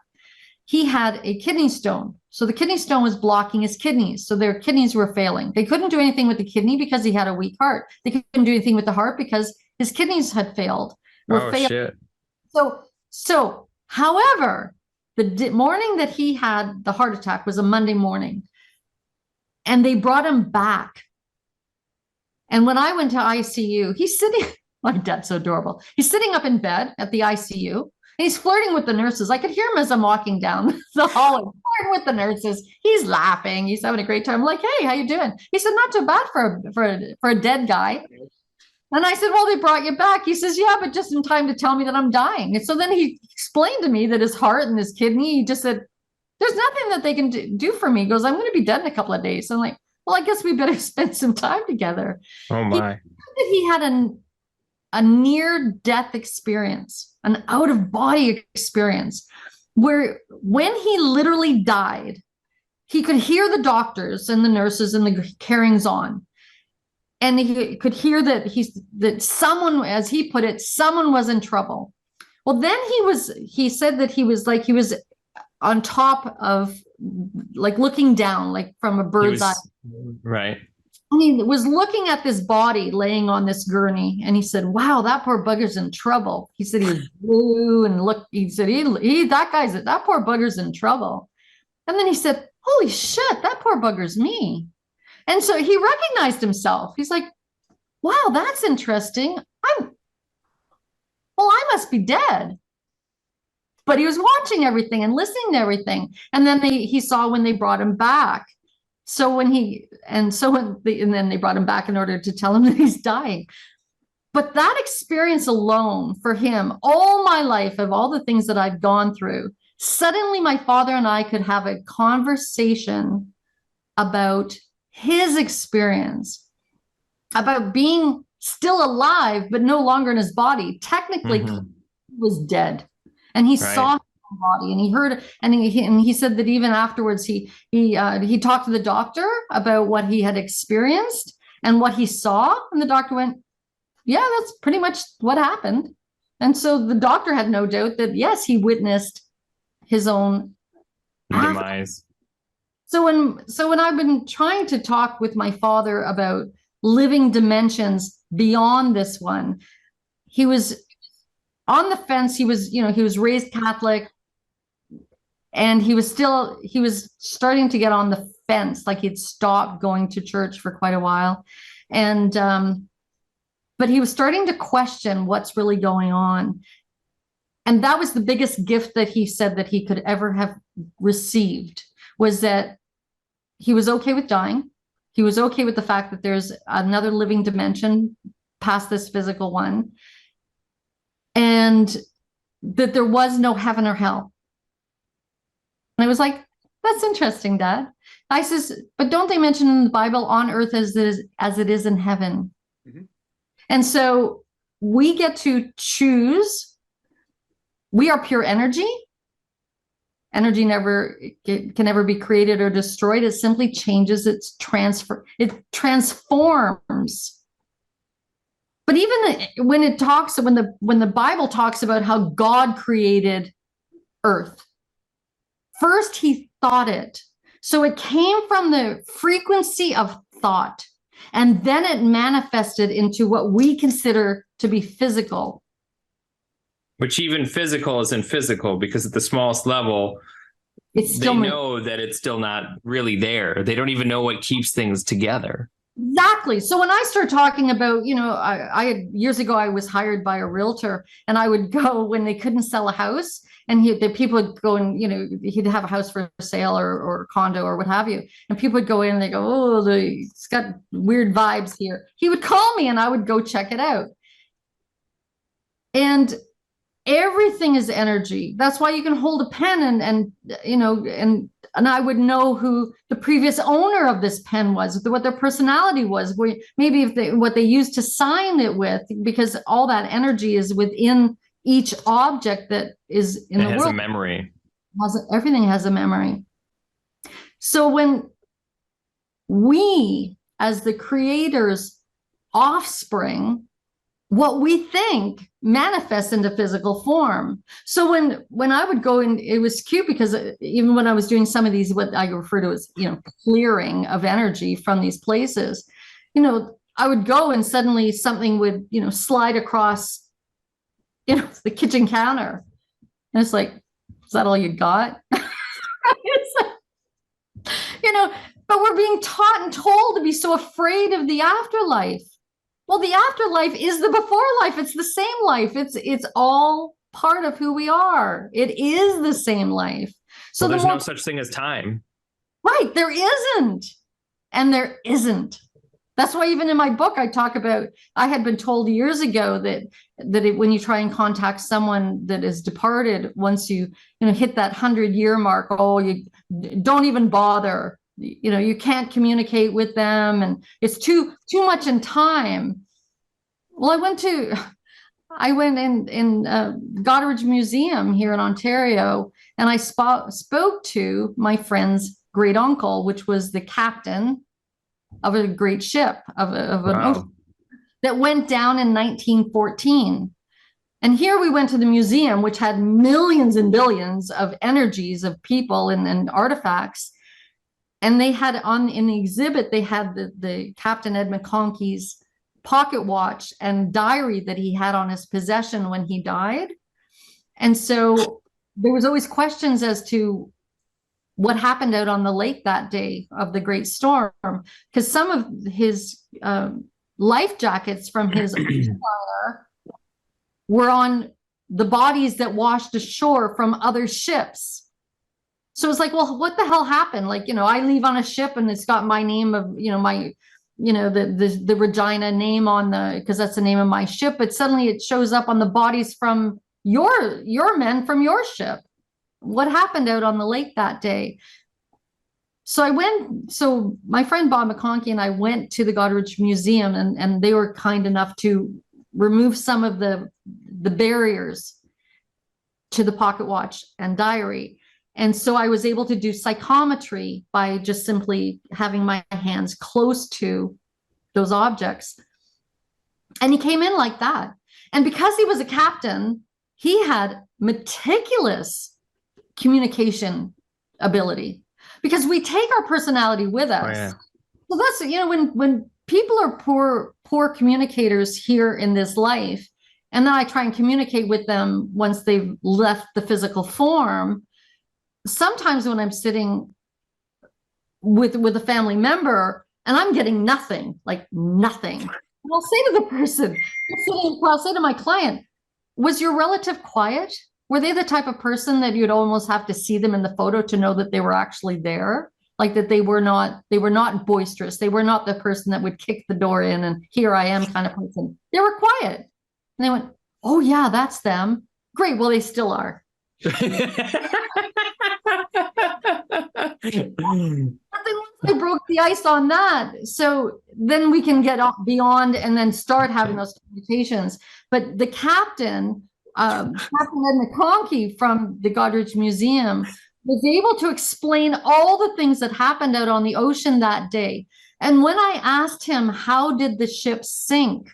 he had a kidney stone. So the kidney stone was blocking his kidneys. So their kidneys were failing. They couldn't do anything with the kidney because he had a weak heart. They couldn't do anything with the heart because his kidneys had failed. Shit. So, however, the morning that he had the heart attack was a Monday morning. And they brought him back. And when I went to ICU, he's sitting, my dad's so adorable. He's sitting up in bed at the ICU, and he's flirting with the nurses. I could hear him as I'm walking down the hallway, flirting with the nurses. He's laughing. He's having a great time. I'm like, "Hey, how you doing?" He said, "Not too bad for a dead guy." And I said, "Well, they brought you back." He says, "Yeah, but just in time to tell me that I'm dying." And so then he explained to me that his heart and his kidney, he just said, "There's nothing that they can do for me." He goes, "I'm going to be dead in a couple of days." I'm like, "Well, I guess we better spend some time together." Oh my. He had a near-death experience, an out-of-body experience, where when he literally died, he could hear the doctors and the nurses and the carryings on. And he could hear that someone, as he put it, someone was in trouble. Well, then he said that he was on top of, like, looking down, like from a bird's eye. Right. And he was looking at this body laying on this gurney, and he said, "Wow, that poor bugger's in trouble." He said he was blue, and he said, that poor bugger's in trouble. And then he said, "Holy shit, that poor bugger's me." And so he recognized himself. He's like, "Wow, that's interesting. I must be dead." But he was watching everything and listening to everything. And then he saw when they brought him back. And then they brought him back in order to tell him that he's dying. But that experience alone for him, all my life of all the things that I've gone through, suddenly my father and I could have a conversation about his experience, about being still alive, but no longer in his body. Technically, he was dead. And he saw his body, and he heard, and he said that even afterwards, he talked to the doctor about what he had experienced and what he saw. And the doctor went, "Yeah, that's pretty much what happened." And so the doctor had no doubt that, yes, he witnessed his own demise. So when I've been trying to talk with my father about living dimensions beyond this one, he was on the fence. He was raised Catholic, and he was starting to get on the fence. Like, he'd stopped going to church for quite a while. And, but he was starting to question what's really going on. And that was the biggest gift that he said that he could ever have received, was that he was okay with dying. He was okay with the fact that there's another living dimension past this physical one, and that there was no heaven or hell. And I was like, "That's interesting, Dad." I says, "But don't they mention in the Bible, on earth as it is in heaven?" Mm-hmm. And so we get to choose. We are pure energy. Energy can never be created or destroyed. It simply changes. It transforms. But even when the Bible talks about how God created earth, first he thought it. So it came from the frequency of thought, and then it manifested into what we consider to be physical. Which even physical isn't physical, because at the smallest level, they know that it's still not really there. They don't even know what keeps things together. Exactly. So when I start talking about, I had years ago, I was hired by a realtor, and I would go when they couldn't sell a house, and the people would go and, he'd have a house for sale or a condo or what have you. And people would go in and they go, oh, it's got weird vibes here. He would call me and I would go check it out. And everything is energy. That's why you can hold a pen and I would know who the previous owner of this pen was, what their personality was, maybe what they used to sign it with, because all that energy is within each object that is in the world. It has a memory. Everything has a memory. So when we, as the creator's offspring, what we think manifests into physical form. So when I would go in, it was cute because even when I was doing some of these, what I refer to as, clearing of energy from these places, I would go and suddenly something would, slide across, the kitchen counter. And it's like, is that all you got? It's like, but we're being taught and told to be so afraid of the afterlife. Well, the afterlife is the before life. It's the same life. It's all part of who we are. It is the same life. So there's no such thing as time. Right. There isn't. And there isn't. That's why even in my book, I talk about, I had been told years ago that when you try and contact someone that is departed, once you hit that 100-year mark, you don't even bother. You can't communicate with them, and it's too much in time. Well, I went in Goderich Museum here in Ontario, and I spoke to my friend's great uncle, which was the captain of a great ship of an ocean that went down in 1914. And here we went to the museum, which had millions and billions of energies of people and artifacts. And they had in the exhibit, they had the Captain Ed McConkey's pocket watch and diary that he had on his possession when he died. And so there was always questions as to what happened out on the lake that day of the great storm, because some of his life jackets from his fire were on the bodies that washed ashore from other ships. So it's like, well, what the hell happened? Like, I leave on a ship and it's got my name of, the Regina name on because that's the name of my ship. But suddenly it shows up on the bodies from your men from your ship. What happened out on the lake that day? So my friend Bob McConkey and I went to the Goderich Museum, and they were kind enough to remove some of the barriers to the pocket watch and diary. And so I was able to do psychometry by just simply having my hands close to those objects. And he came in like that. And because he was a captain, he had meticulous communication ability, because we take our personality with us. Oh, yeah. So that's, when people are poor communicators here in this life, and then I try and communicate with them once they've left the physical form, sometimes when I'm sitting with a family member and I'm getting nothing, like nothing, and I'll say to the person, I'll say to my client, was your relative quiet? Were they the type of person that you'd almost have to see them in the photo to know that they were actually there? Like that they were not boisterous. They were not the person that would kick the door in and here I am kind of person. They were quiet. And they went, oh yeah, that's them. Great. Well, they still are. But then once I broke the ice on that, so then we can get beyond and then start having those conversations. But the captain, Captain Ed McConkey from the Goderich Museum, was able to explain all the things that happened out on the ocean that day. And when I asked him, how did the ship sink?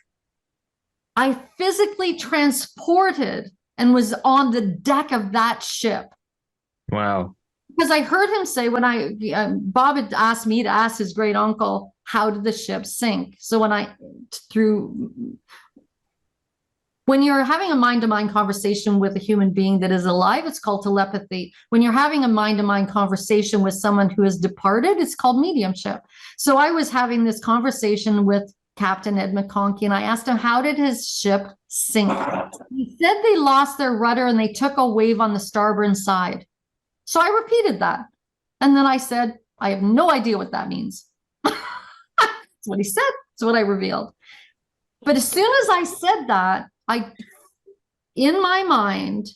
I physically transported and was on the deck of that ship. Wow. Because I heard him say when Bob had asked me to ask his great uncle, how did the ship sink? So when through When you're having a mind-to-mind conversation with a human being that is alive, it's called telepathy. When you're having a mind-to-mind conversation with someone who has departed, it's called mediumship. So I was having this conversation with Captain Ed McConkie, and I asked him, how did his ship sink? He said they lost their rudder and they took a wave on the starboard side. So I repeated that. And then I said, I have no idea what that means. That's what he said. That's what I revealed. But as soon as I said that, in my mind,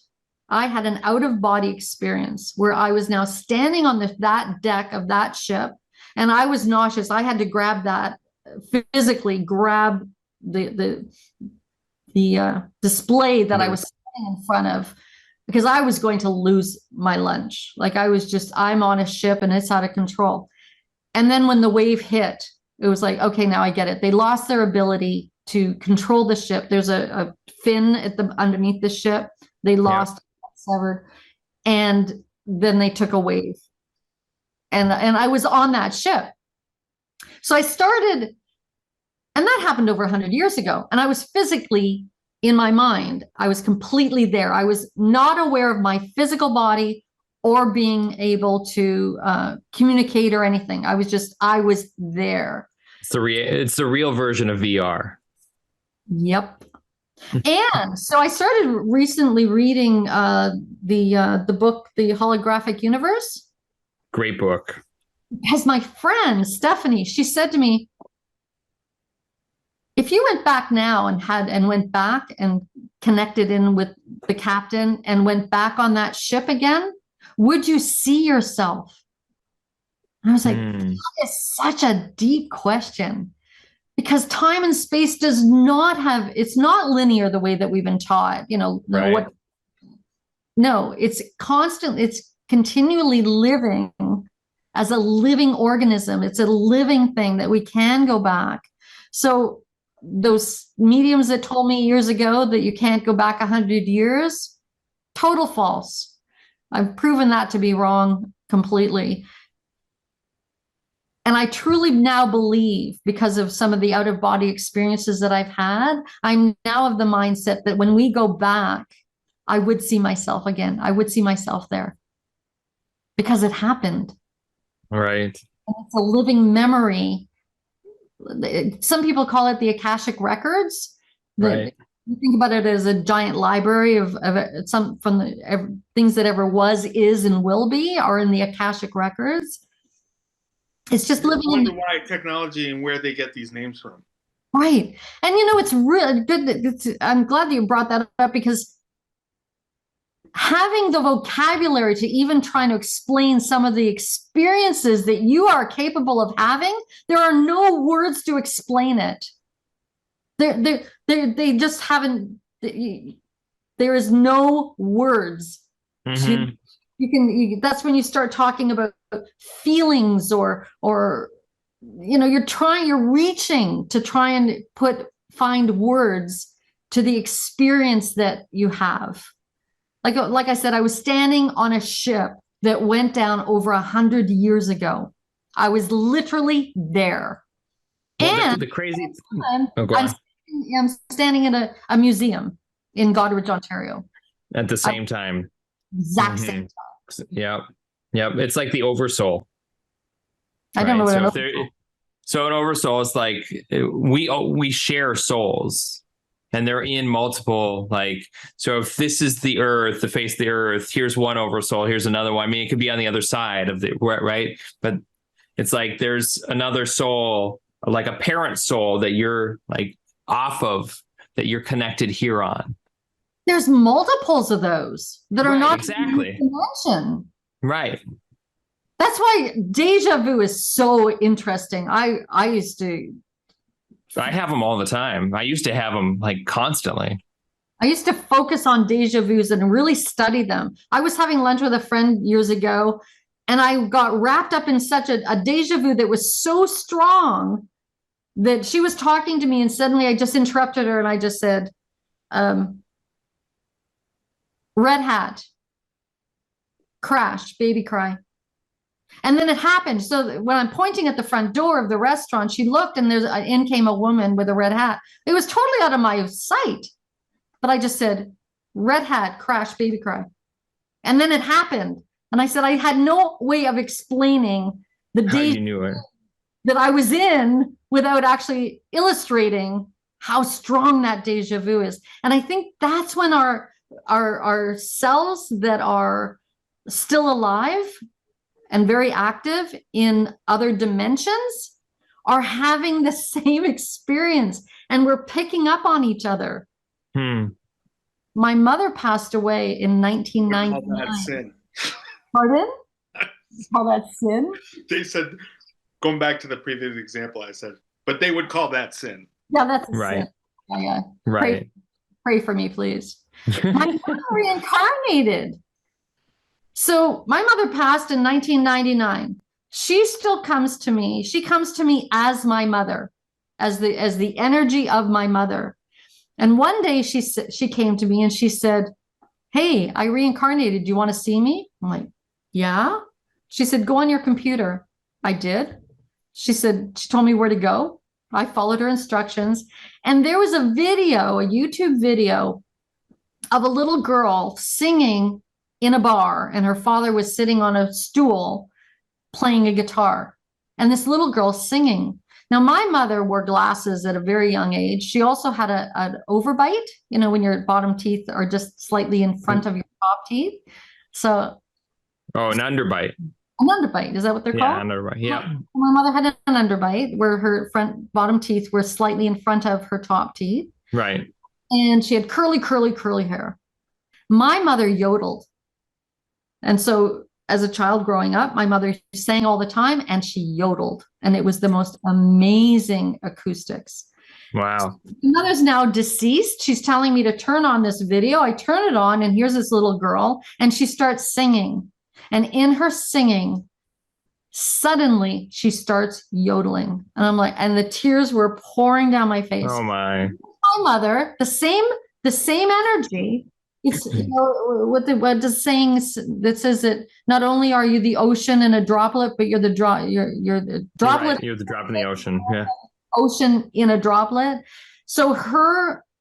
I had an out-of-body experience where I was now standing on that deck of that ship, and I was nauseous. I had to physically grab the display that I was standing in front of, because I was going to lose my lunch. Like I'm on a ship and it's out of control. And then when the wave hit, it was like, okay, now I get it. They lost their ability to control the ship. There's a fin underneath the ship. They lost, severed, and then they took a wave. And I was on that ship. So I started, and that happened over 100 years ago. And I was physically, in my mind, I was completely there. I was not aware of my physical body or being able to communicate or anything. I was there. It's the real version of VR. Yep. And so I started recently reading the book, The Holographic Universe. Great book. Because my friend Stephanie, she said to me, if you went back now and went back and connected in with the captain and went back on that ship again, would you see yourself? And I was like, that is such a deep question, because time and space it's not linear the way that we've been taught, Right. It's constant. It's continually living as a living organism. It's a living thing that we can go back. So those mediums that told me years ago that you can't go back 100 years, total false. I've proven that to be wrong completely. And I truly now believe, because of some of the out-of-body experiences that I've had, I'm now of the mindset that when we go back, I would see myself again. I would see myself there because it happened. Right. And it's a living memory. Some people call it the Akashic Records. Right. You think about it as a giant library of some from the things that ever was, is, and will be are in the Akashic Records. It's just living in why technology and where they get these names from. Right. And it's really good. I'm glad that you brought that up, because having the vocabulary to even try to explain some of the experiences that you are capable of having, there are no words to explain it. They just haven't, there is no words to, that's when you start talking about feelings or you're reaching to try and find words to the experience that you have. Like I said, I was standing on a ship that went down over 100 years ago. I was literally there. Well, and the crazy I'm standing in a museum in Goderich, Ontario. At the same time. Exact same time. Yep. It's like the oversoul. I don't know what so an oversoul is like we share souls, and they're in multiple, so if this is the earth, the face of the earth, here's one oversoul, here's another one. I mean, it could be on the other side of the right, but it's like there's another soul, like a parent soul that you're off of, that you're connected here on. There's multiples of those that are not exactly dimension. Right. That's why deja vu is so interesting. I have them all the time. I used to have them constantly. I used to focus on deja vus and really study them. I was having lunch with a friend years ago, and I got wrapped up in such a deja vu that was so strong that she was talking to me, and suddenly I just interrupted her and I just said, red hat, crash, baby cry. And then it happened. So when I'm pointing at the front door of the restaurant, she looked, and in came a woman with a red hat. It was totally out of my sight. but I just said, red hat, crash, baby cry. And then it happened. And I said, I had no way of explaining the How day you knew it. that I was in without actually illustrating how strong that deja vu is. And I think that's when our cells that are still alive and very active in other dimensions are having the same experience, and we're picking up on each other. My mother passed away in 1999. Pardon? Call that sin? They said, going back to the previous example, I said, but they would call that sin. Yeah, that's a Right. sin. Yeah. Right. Pray for me, please. My mother reincarnated. So my mother passed in 1999. She still comes to me. She comes to me as my mother, as the energy of my mother. And one day she came to me and she said, "Hey, I reincarnated. Do you want to see me?" I'm like, "Yeah." She said, "Go on your computer." I did. She told me where to go. I followed her instructions. And there was a YouTube video of a little girl singing in a bar, and her father was sitting on a stool playing a guitar. And this little girl singing. Now, my mother wore glasses at a very young age. She also had an overbite, when your bottom teeth are just slightly in front of your top teeth. So. Oh, an underbite. An underbite, is that what they're called? Yeah, underbite. Yeah. My mother had an underbite where her bottom teeth were slightly in front of her top teeth. Right. And she had curly, curly, curly hair. My mother yodeled. And so as a child growing up, my mother sang all the time and she yodeled. And it was the most amazing acoustics. Wow. My mother's now deceased. She's telling me to turn on this video. I turn it on and here's this little girl and she starts singing. And in her singing, suddenly she starts yodeling. And I'm like, and the tears were pouring down my face. Oh my. My mother, the same energy. It's what the saying that says that not only are you the ocean in a droplet, but you're the droplet. Right. You're the drop in the ocean. Yeah. Ocean in a droplet. So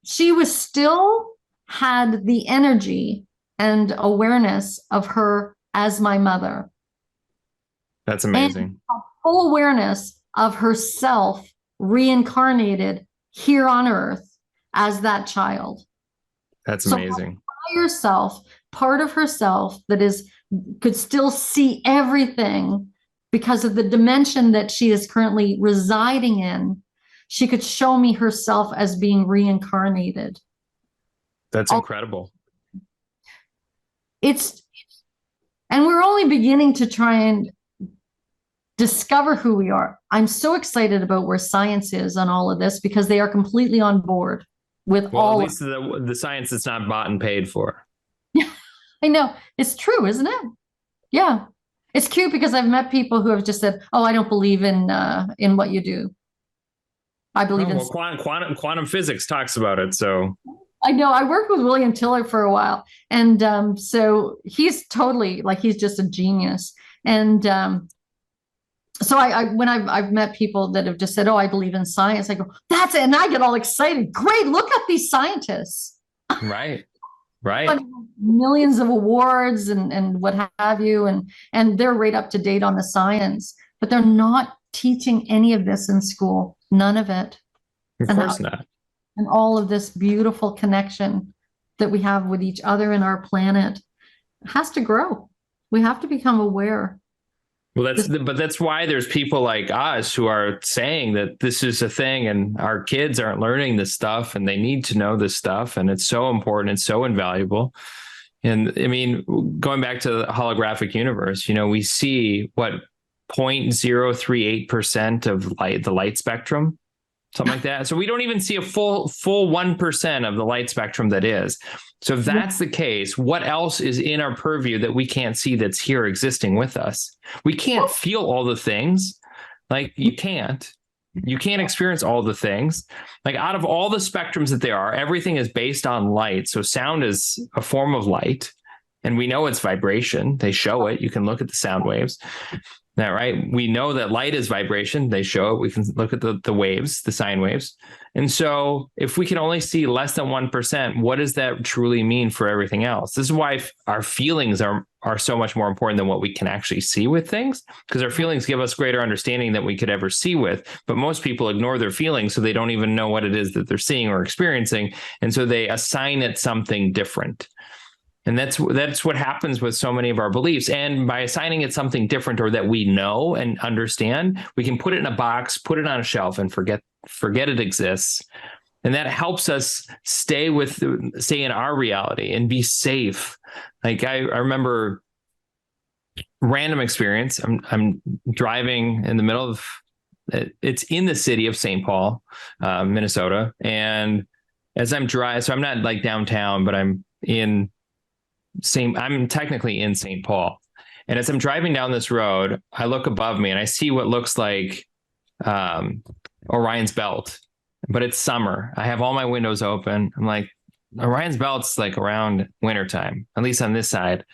she was still had the energy and awareness of her as my mother. That's amazing. And a full awareness of herself reincarnated here on earth as that child. That's amazing. Herself, part of herself that could still see everything because of the dimension that she is currently residing in. She could show me herself as being reincarnated. That's incredible. And we're only beginning to try and discover who we are. I'm so excited about where science is on all of this because they are completely on board with all. At least the science that's not bought and paid for. Yeah, I know. It's true, isn't it? Yeah. It's cute because I've met people who have just said, "Oh, I don't believe in what you do. I believe in quantum physics talks about it." So I know. I worked with William Tiller for a while, and so he's totally he's just a genius. And so when I've met people that have just said, "Oh, I believe in science," I go, "That's it," and I get all excited. Great, look at these scientists. Right. Millions of awards and what have you, and they're right up to date on the science, but they're not teaching any of this in school. None of it. Of course not. And all of this beautiful connection that we have with each other and our planet has to grow. We have to become aware. Well, that's why there's people like us who are saying that this is a thing and our kids aren't learning this stuff and they need to know this stuff. And it's so important. It's so invaluable. And I mean, going back to the holographic universe, we see what 0.038% of the light spectrum, something like that. So we don't even see a full 1% of the light spectrum that is. So if that's the case, what else is in our purview that we can't see that's here existing with us? We can't feel all the things. You can't experience all the things. Out of all the spectrums that there are, everything is based on light. So sound is a form of light, and we know it's vibration. They show it. You can look at the sound waves. That right? We know that light is vibration. They show it. We can look at the waves, the sine waves. And so if we can only see less than 1%, what does that truly mean for everything else? This is why our feelings are so much more important than what we can actually see with things, because our feelings give us greater understanding than we could ever see with. But most people ignore their feelings, so they don't even know what it is that they're seeing or experiencing. And so they assign it something different. And that's what happens with so many of our beliefs. And by assigning it something different or that we know and understand, we can put it in a box, put it on a shelf, and forget it exists. And that helps us stay in our reality and be safe. Like I remember random experience. I'm driving in the middle of, it's in the city of St. Paul, Minnesota. And as I'm driving, so I'm not like downtown, but I'm technically in St. Paul. And as I'm driving down this road, I look above me and I see what looks like Orion's Belt, but it's summer. I have all my windows open. I'm like, Orion's Belt's like around wintertime, at least on this side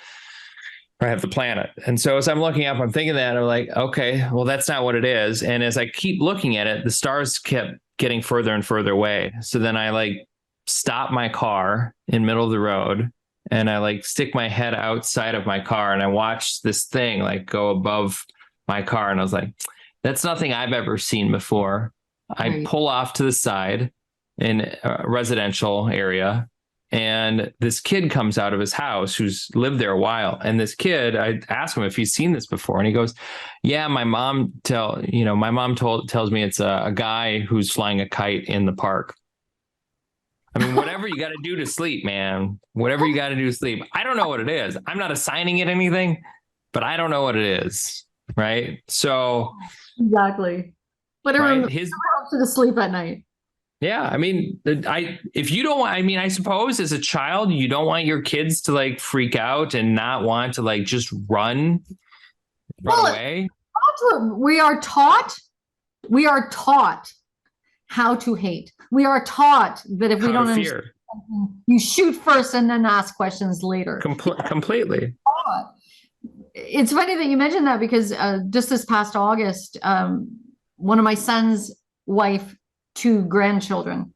where I have the planet. And so as I'm looking up, I'm thinking that, I'm like, okay, well, that's not what it is. And as I keep looking at it, the stars kept getting further and further away. So then I like stop my car in the middle of the road, and I like stick my head outside of my car and I watch this thing like go above my car. And I was like, that's nothing I've ever seen before. I pull off to the side in a residential area, and this kid comes out of his house who's lived there a while. And this kid, I asked him if he's seen this before. And he goes, yeah, my mom tells me it's a guy who's flying a kite in the park. I mean, whatever you got to do to sleep, man, whatever you got to do to sleep. I don't know what it is. I'm not assigning it anything, but I don't know what it is. Right. So. Exactly. Whatever helps you to sleep at night. Yeah. I mean, if you don't want, I mean, I suppose as a child, you don't want your kids to like freak out and not want to like just run away. We are taught how to hate. We are taught that if we don't understand something, you shoot first and then ask questions later. Completely. It's funny that you mentioned that, because just this past August, one of my son's wife, 2 grandchildren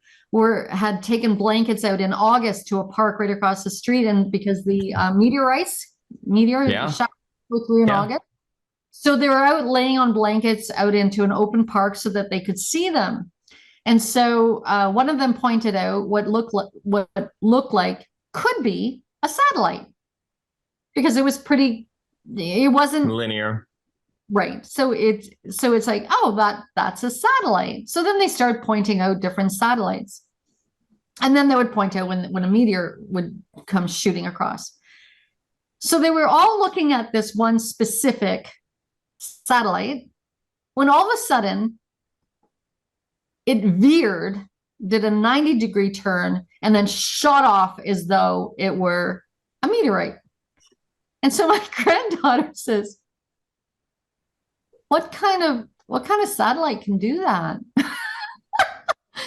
had taken blankets out in August to a park right across the street, and because the meteor shot through in August, so they were out laying on blankets out into an open park so that they could see them. And so one of them pointed out what looked like could be a satellite, because it wasn't linear. Right. So it's like, oh, that's a satellite. So then they start pointing out different satellites. And then they would point out when a meteor would come shooting across. So they were all looking at this one specific satellite, when all of a sudden it veered, did a 90-degree turn, and then shot off as though it were a meteorite. And so my granddaughter says, what kind of satellite can do that?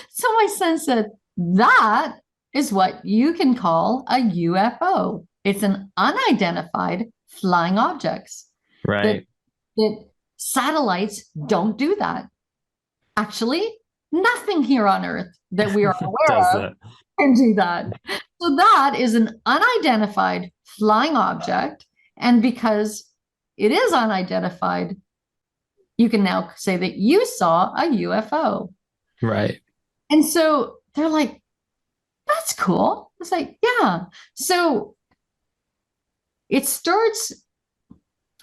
So my son said, that is what you can call a UFO. It's an unidentified flying objects. Right. That satellites don't do that. Actually, nothing here on Earth that we are aware of can do that. So that is an unidentified flying object. And because it is unidentified, you can now say that you saw a UFO. Right. And so they're like, that's cool. It's like, yeah. So it starts.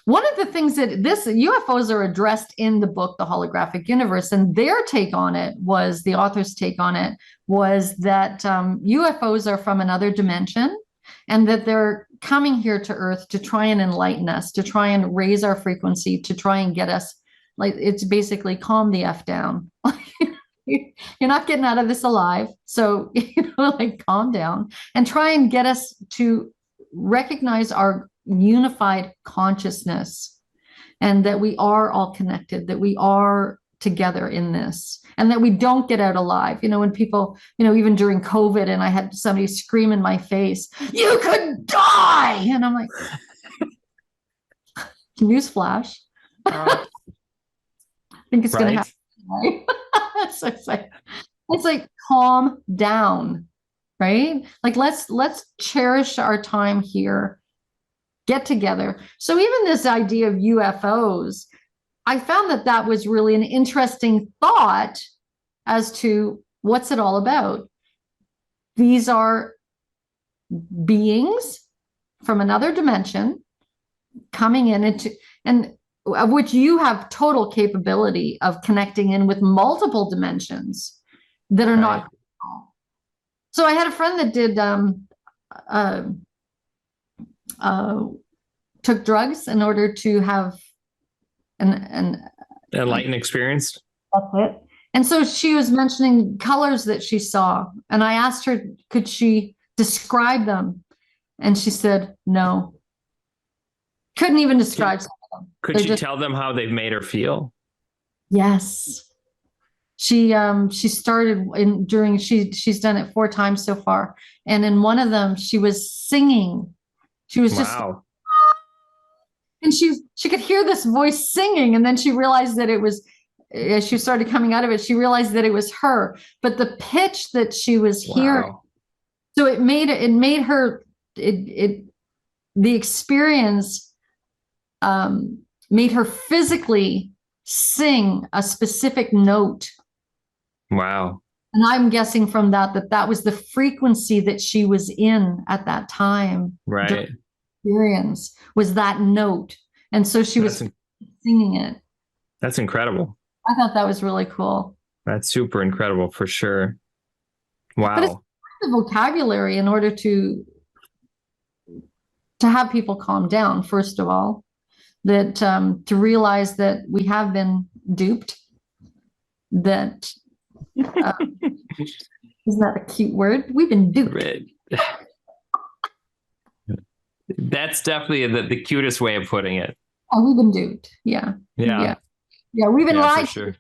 One of the things that UFOs are addressed in the book, The Holographic Universe, and their take on it was, the author's take on it was that UFOs are from another dimension, and that they're coming here to Earth to try and enlighten us, to try and raise our frequency, to try and get us, like, it's basically calm the F down. You're not getting out of this alive. So, like, calm down and try and get us to recognize our unified consciousness, and that we are all connected, that we are together in this, and that we don't get out alive. When people, even during COVID, and I had somebody scream in my face, you could die. And I'm like, newsflash, I think it's going to Right. happen. Right? So it's like calm down, right? Like let's cherish our time here, get together. So even this idea of UFOs, I found that was really an interesting thought as to what's it all about. These are beings from another dimension coming in and of which you have total capability of connecting in with multiple dimensions that are not. So I had a friend that did took drugs in order to have an enlightened experience. That's it. And so she was mentioning colors that she saw, and I asked her, could she describe them? And she said no. Couldn't even describe some of them. Could she tell them how they've made her feel? Yes. She started she's done it 4 times so far. And in one of them, she was singing. She was just, and she could hear this voice singing. And then she realized that it was, as she started coming out of it, she realized that it was her, but the pitch that she was hearing. So it made her, the experience made her physically sing a specific note. Wow. And I'm guessing from that was the frequency that she was in at that time. Right. Experience was that note. And so she was singing it. That's incredible. I thought that was really cool. That's super incredible for sure. Wow. But it's the vocabulary in order to have people calm down, first of all, that to realize that we have been duped, that isn't that a cute word? We've been duped. That's definitely the cutest way of putting it. Oh, we've been duped. Yeah. We've been lied to. Sure.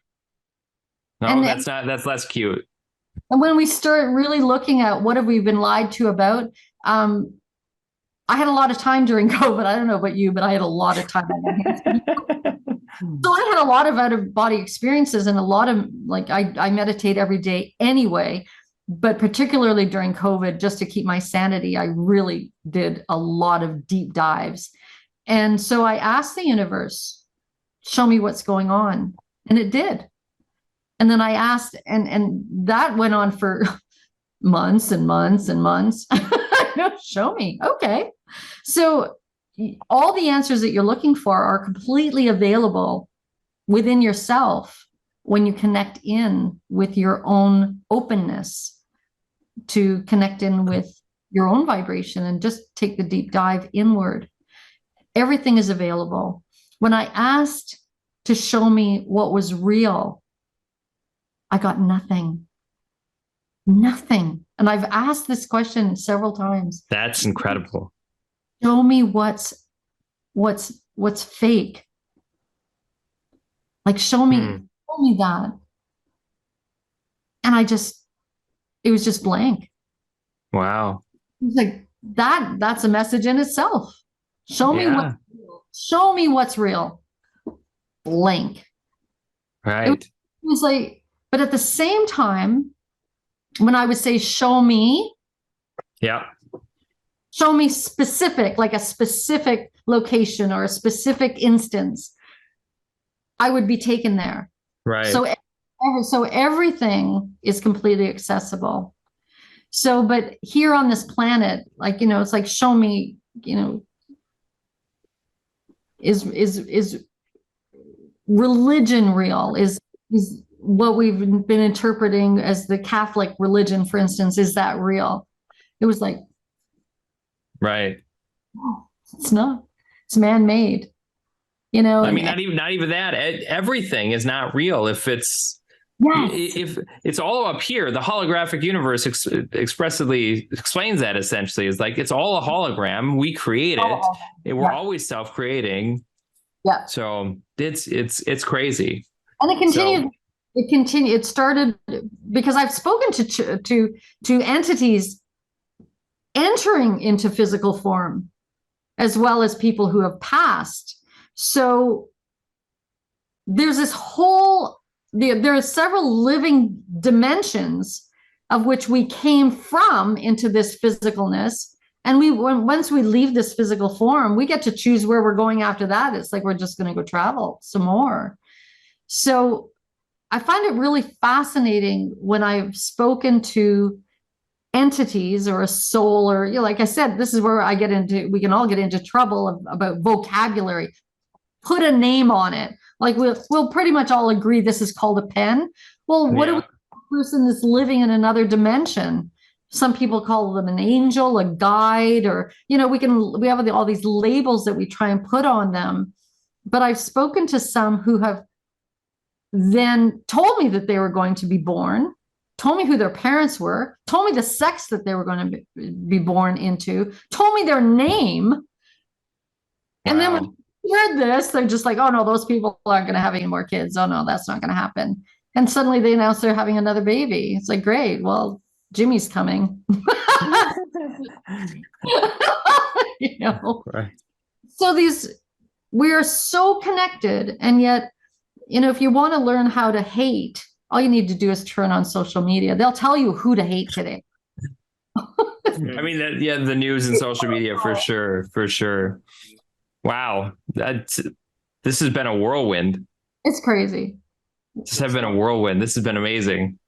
No, that's less cute. And when we start really looking at what have we been lied to about, I had a lot of time during COVID. I don't know about you, but I had a lot of time on my hands. So I had a lot of out-of-body experiences, and a lot of, like, I meditate every day anyway, but particularly during COVID, just to keep my sanity, I really did a lot of deep dives. And so I asked the universe, show me what's going on. And it did. And then I asked, and that went on for months and months and months. Show me. Okay. So all the answers that you're looking for are completely available within yourself when you connect in with your own openness to connect in with your own vibration and just take the deep dive inward. Everything is available. When I asked to show me what was real, I got nothing. Nothing. And I've asked this question several times. That's incredible. Show me what's fake. Like, show me that. And it was just blank. Wow. It was like that's a message in itself. Show me what's real. Blank. Right. It was like, but at the same time, when I would say, show me. Yeah. Show me specific, like a specific location or a specific instance, I would be taken there. Right. So everything is completely accessible. So, but here on this planet, like, it's like, show me, is religion real? Is what we've been interpreting as the Catholic religion, for instance, is that real? It was like, right. Oh, it's not. It's man-made. I mean, not even that. Everything is not real if it's all up here. The holographic universe expressively explains that, essentially. Is like, it's all a hologram. We create it. We're always self-creating. Yeah. So it's crazy. And it continued. It started because I've spoken to entities entering into physical form, as well as people who have passed. So there's this whole, there are several living dimensions of which we came from into this physicalness. And once we leave this physical form, we get to choose where we're going after that. It's like we're just going to go travel some more. So I find it really fascinating when I've spoken to entities or a soul, or, you know, like I said, this is where we can all get into trouble about vocabulary. Put a name on it. Like we'll pretty much all agree this is called a pen. Well, what do we call a person that's living in another dimension? Some people call them an angel, a guide, or, you know, we have all these labels that we try and put on them. But I've spoken to some who have then told me that they were going to be born, told me who their parents were, told me the sex that they were going to be born into, told me their name. Wow. And then when I heard this, they're just like, oh no, those people aren't going to have any more kids. Oh no, that's not going to happen. And suddenly they announce they're having another baby. It's like, great. Well, Jimmy's coming. You know? Right. So we are so connected. And yet, you know, if you want to learn how to hate, all you need to do is turn on social media. They'll tell you who to hate today. I mean, the news and social media for sure. Wow. This has been a whirlwind. It's crazy. This has been a whirlwind. This has been amazing.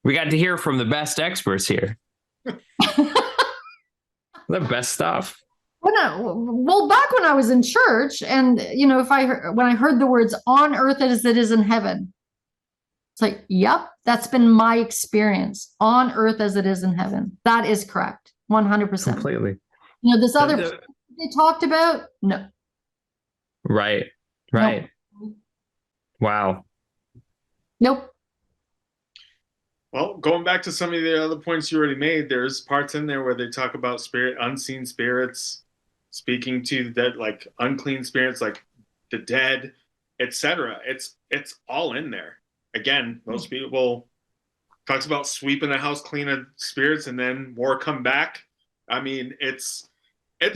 We got to hear from the best experts here. The best stuff. Well, back when I was in church, and, you know, when I heard the words on earth as it is in heaven, it's like, yep, that's been my experience. On earth as it is in heaven. That is correct. 100%. Completely. You know, this other they talked about, no. Right. Nope. Wow. Nope. Well, going back to some of the other points you already made, there's parts in there where they talk about unseen spirits, speaking to that, like unclean spirits, like the dead, etc. It's all in there. Again, most people talks about sweeping the house clean of spirits and then more come back. I mean, it's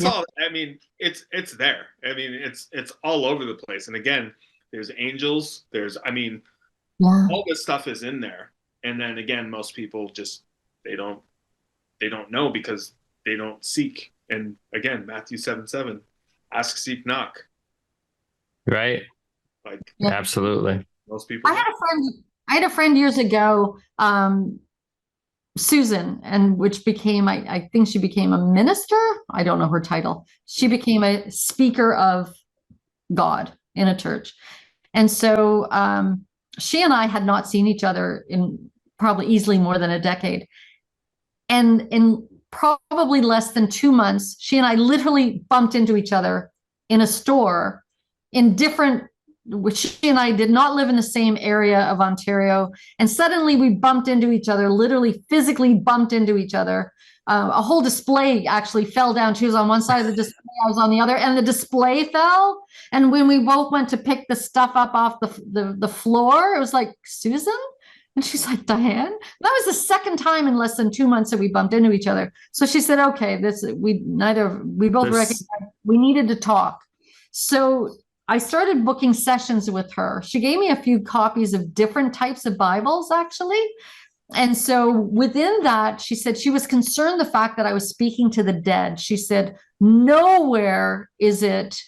all. I mean, it's there. I mean, it's all over the place. And again, there's angels. All this stuff is in there. And then again, most people just they don't know because they don't seek. And again, Matthew 7:7, ask, seek, knock. Right. Like absolutely. Most people. I had a friend years ago, Susan, and which became I think she became a minister. I don't know her title. She became a speaker of God in a church, and so she and I had not seen each other in probably easily more than a decade. And in probably less than 2 months, she and I literally bumped into each other in a store in different, which she and I did not live in the same area of Ontario. And suddenly we bumped into each other, literally physically bumped into each other. A whole display actually fell down. She was on one side of the display, I was on the other, and the display fell. And when we both went to pick the stuff up off the floor, it was like, Susan? And she's like, Diane? That was the second time in less than 2 months that we bumped into each other. So she said, okay, we both recognized we needed to talk. So I started booking sessions with her. She gave me a few copies of different types of Bibles, actually. And so within that, she said she was concerned the fact that I was speaking to the dead. She said, nowhere is it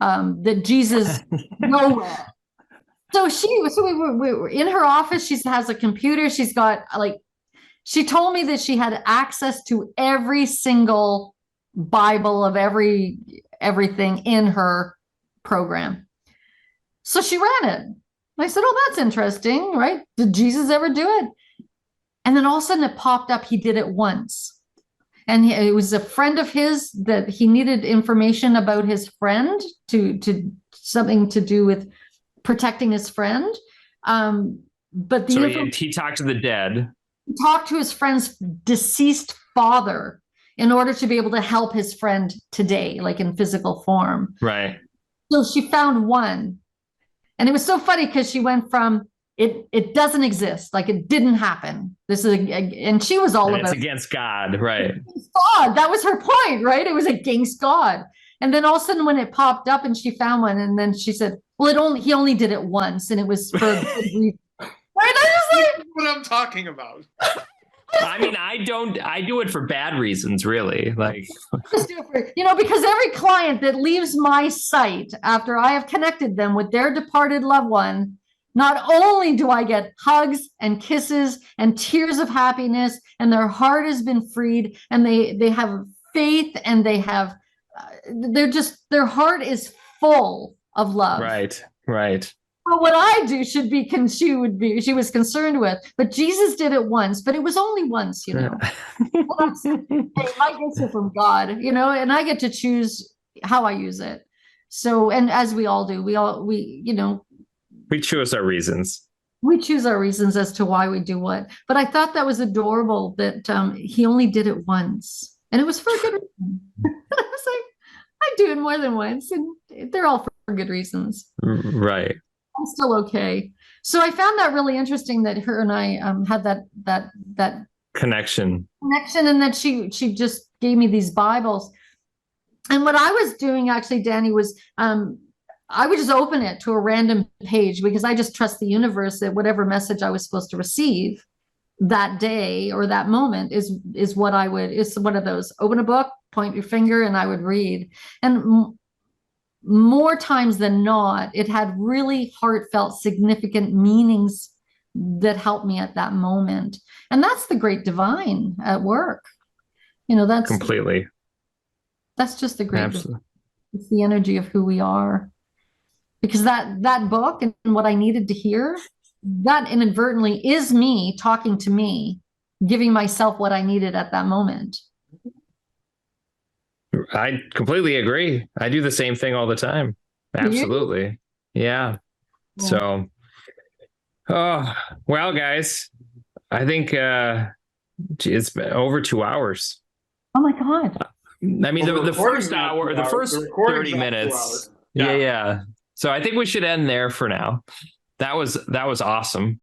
that Jesus, nowhere. So we were in her office. She has a computer. She's got she told me that she had access to every single Bible of everything in her program. So she ran it. And I said, oh, that's interesting, right? Did Jesus ever do it? And then all of a sudden it popped up. He did it once. And it was a friend of his that he needed information about his friend to something to do with protecting his friend. But he talked to the dead. He talked to his friend's deceased father in order to be able to help his friend today, like in physical form. Right. So she found one. And it was so funny because she went from it doesn't exist, like it didn't happen. And she was all about it's against God, right? God. That was her point, right? It was against God. And then all of a sudden when it popped up and she found one, and then she said, well, he only did it once and it was for a good reason. Right? I was like, what I'm talking about. I mean, I do it for bad reasons, really. Like, because every client that leaves my site after I have connected them with their departed loved one, not only do I get hugs and kisses and tears of happiness, and their heart has been freed, and they have faith, and they have, their heart is full of love. Right. Well, what I do she was concerned with, but Jesus did it once, but it was only once, Well, I get it from God, and I get to choose how I use it. So, and as we all do, we choose our reasons. We choose our reasons as to why we do what. But I thought that was adorable that he only did it once, and it was for a good reason. I was like, I do it more than once, and they're all for good reasons. Right. I'm still okay. So I found that really interesting that her and I had that connection, and that she just gave me these Bibles. And what I was doing actually, Danny, was I would just open it to a random page because I just trust the universe that whatever message I was supposed to receive that day or that moment is what I would. It's one of those: open a book, point your finger, and I would read. And more times than not, it had really heartfelt, significant meanings that helped me at that moment. And that's the great divine at work. That's completely. That's just the great divine. It's the energy of who we are. Because that book and what I needed to hear, that inadvertently is me talking to me, giving myself what I needed at that moment. I completely agree. I do the same thing all the time. Absolutely. Yeah. So, well, guys, I think it's been over 2 hours. Oh my God. I mean, the first hour, the first 30 minutes. Yeah. So I think we should end there for now. That was awesome.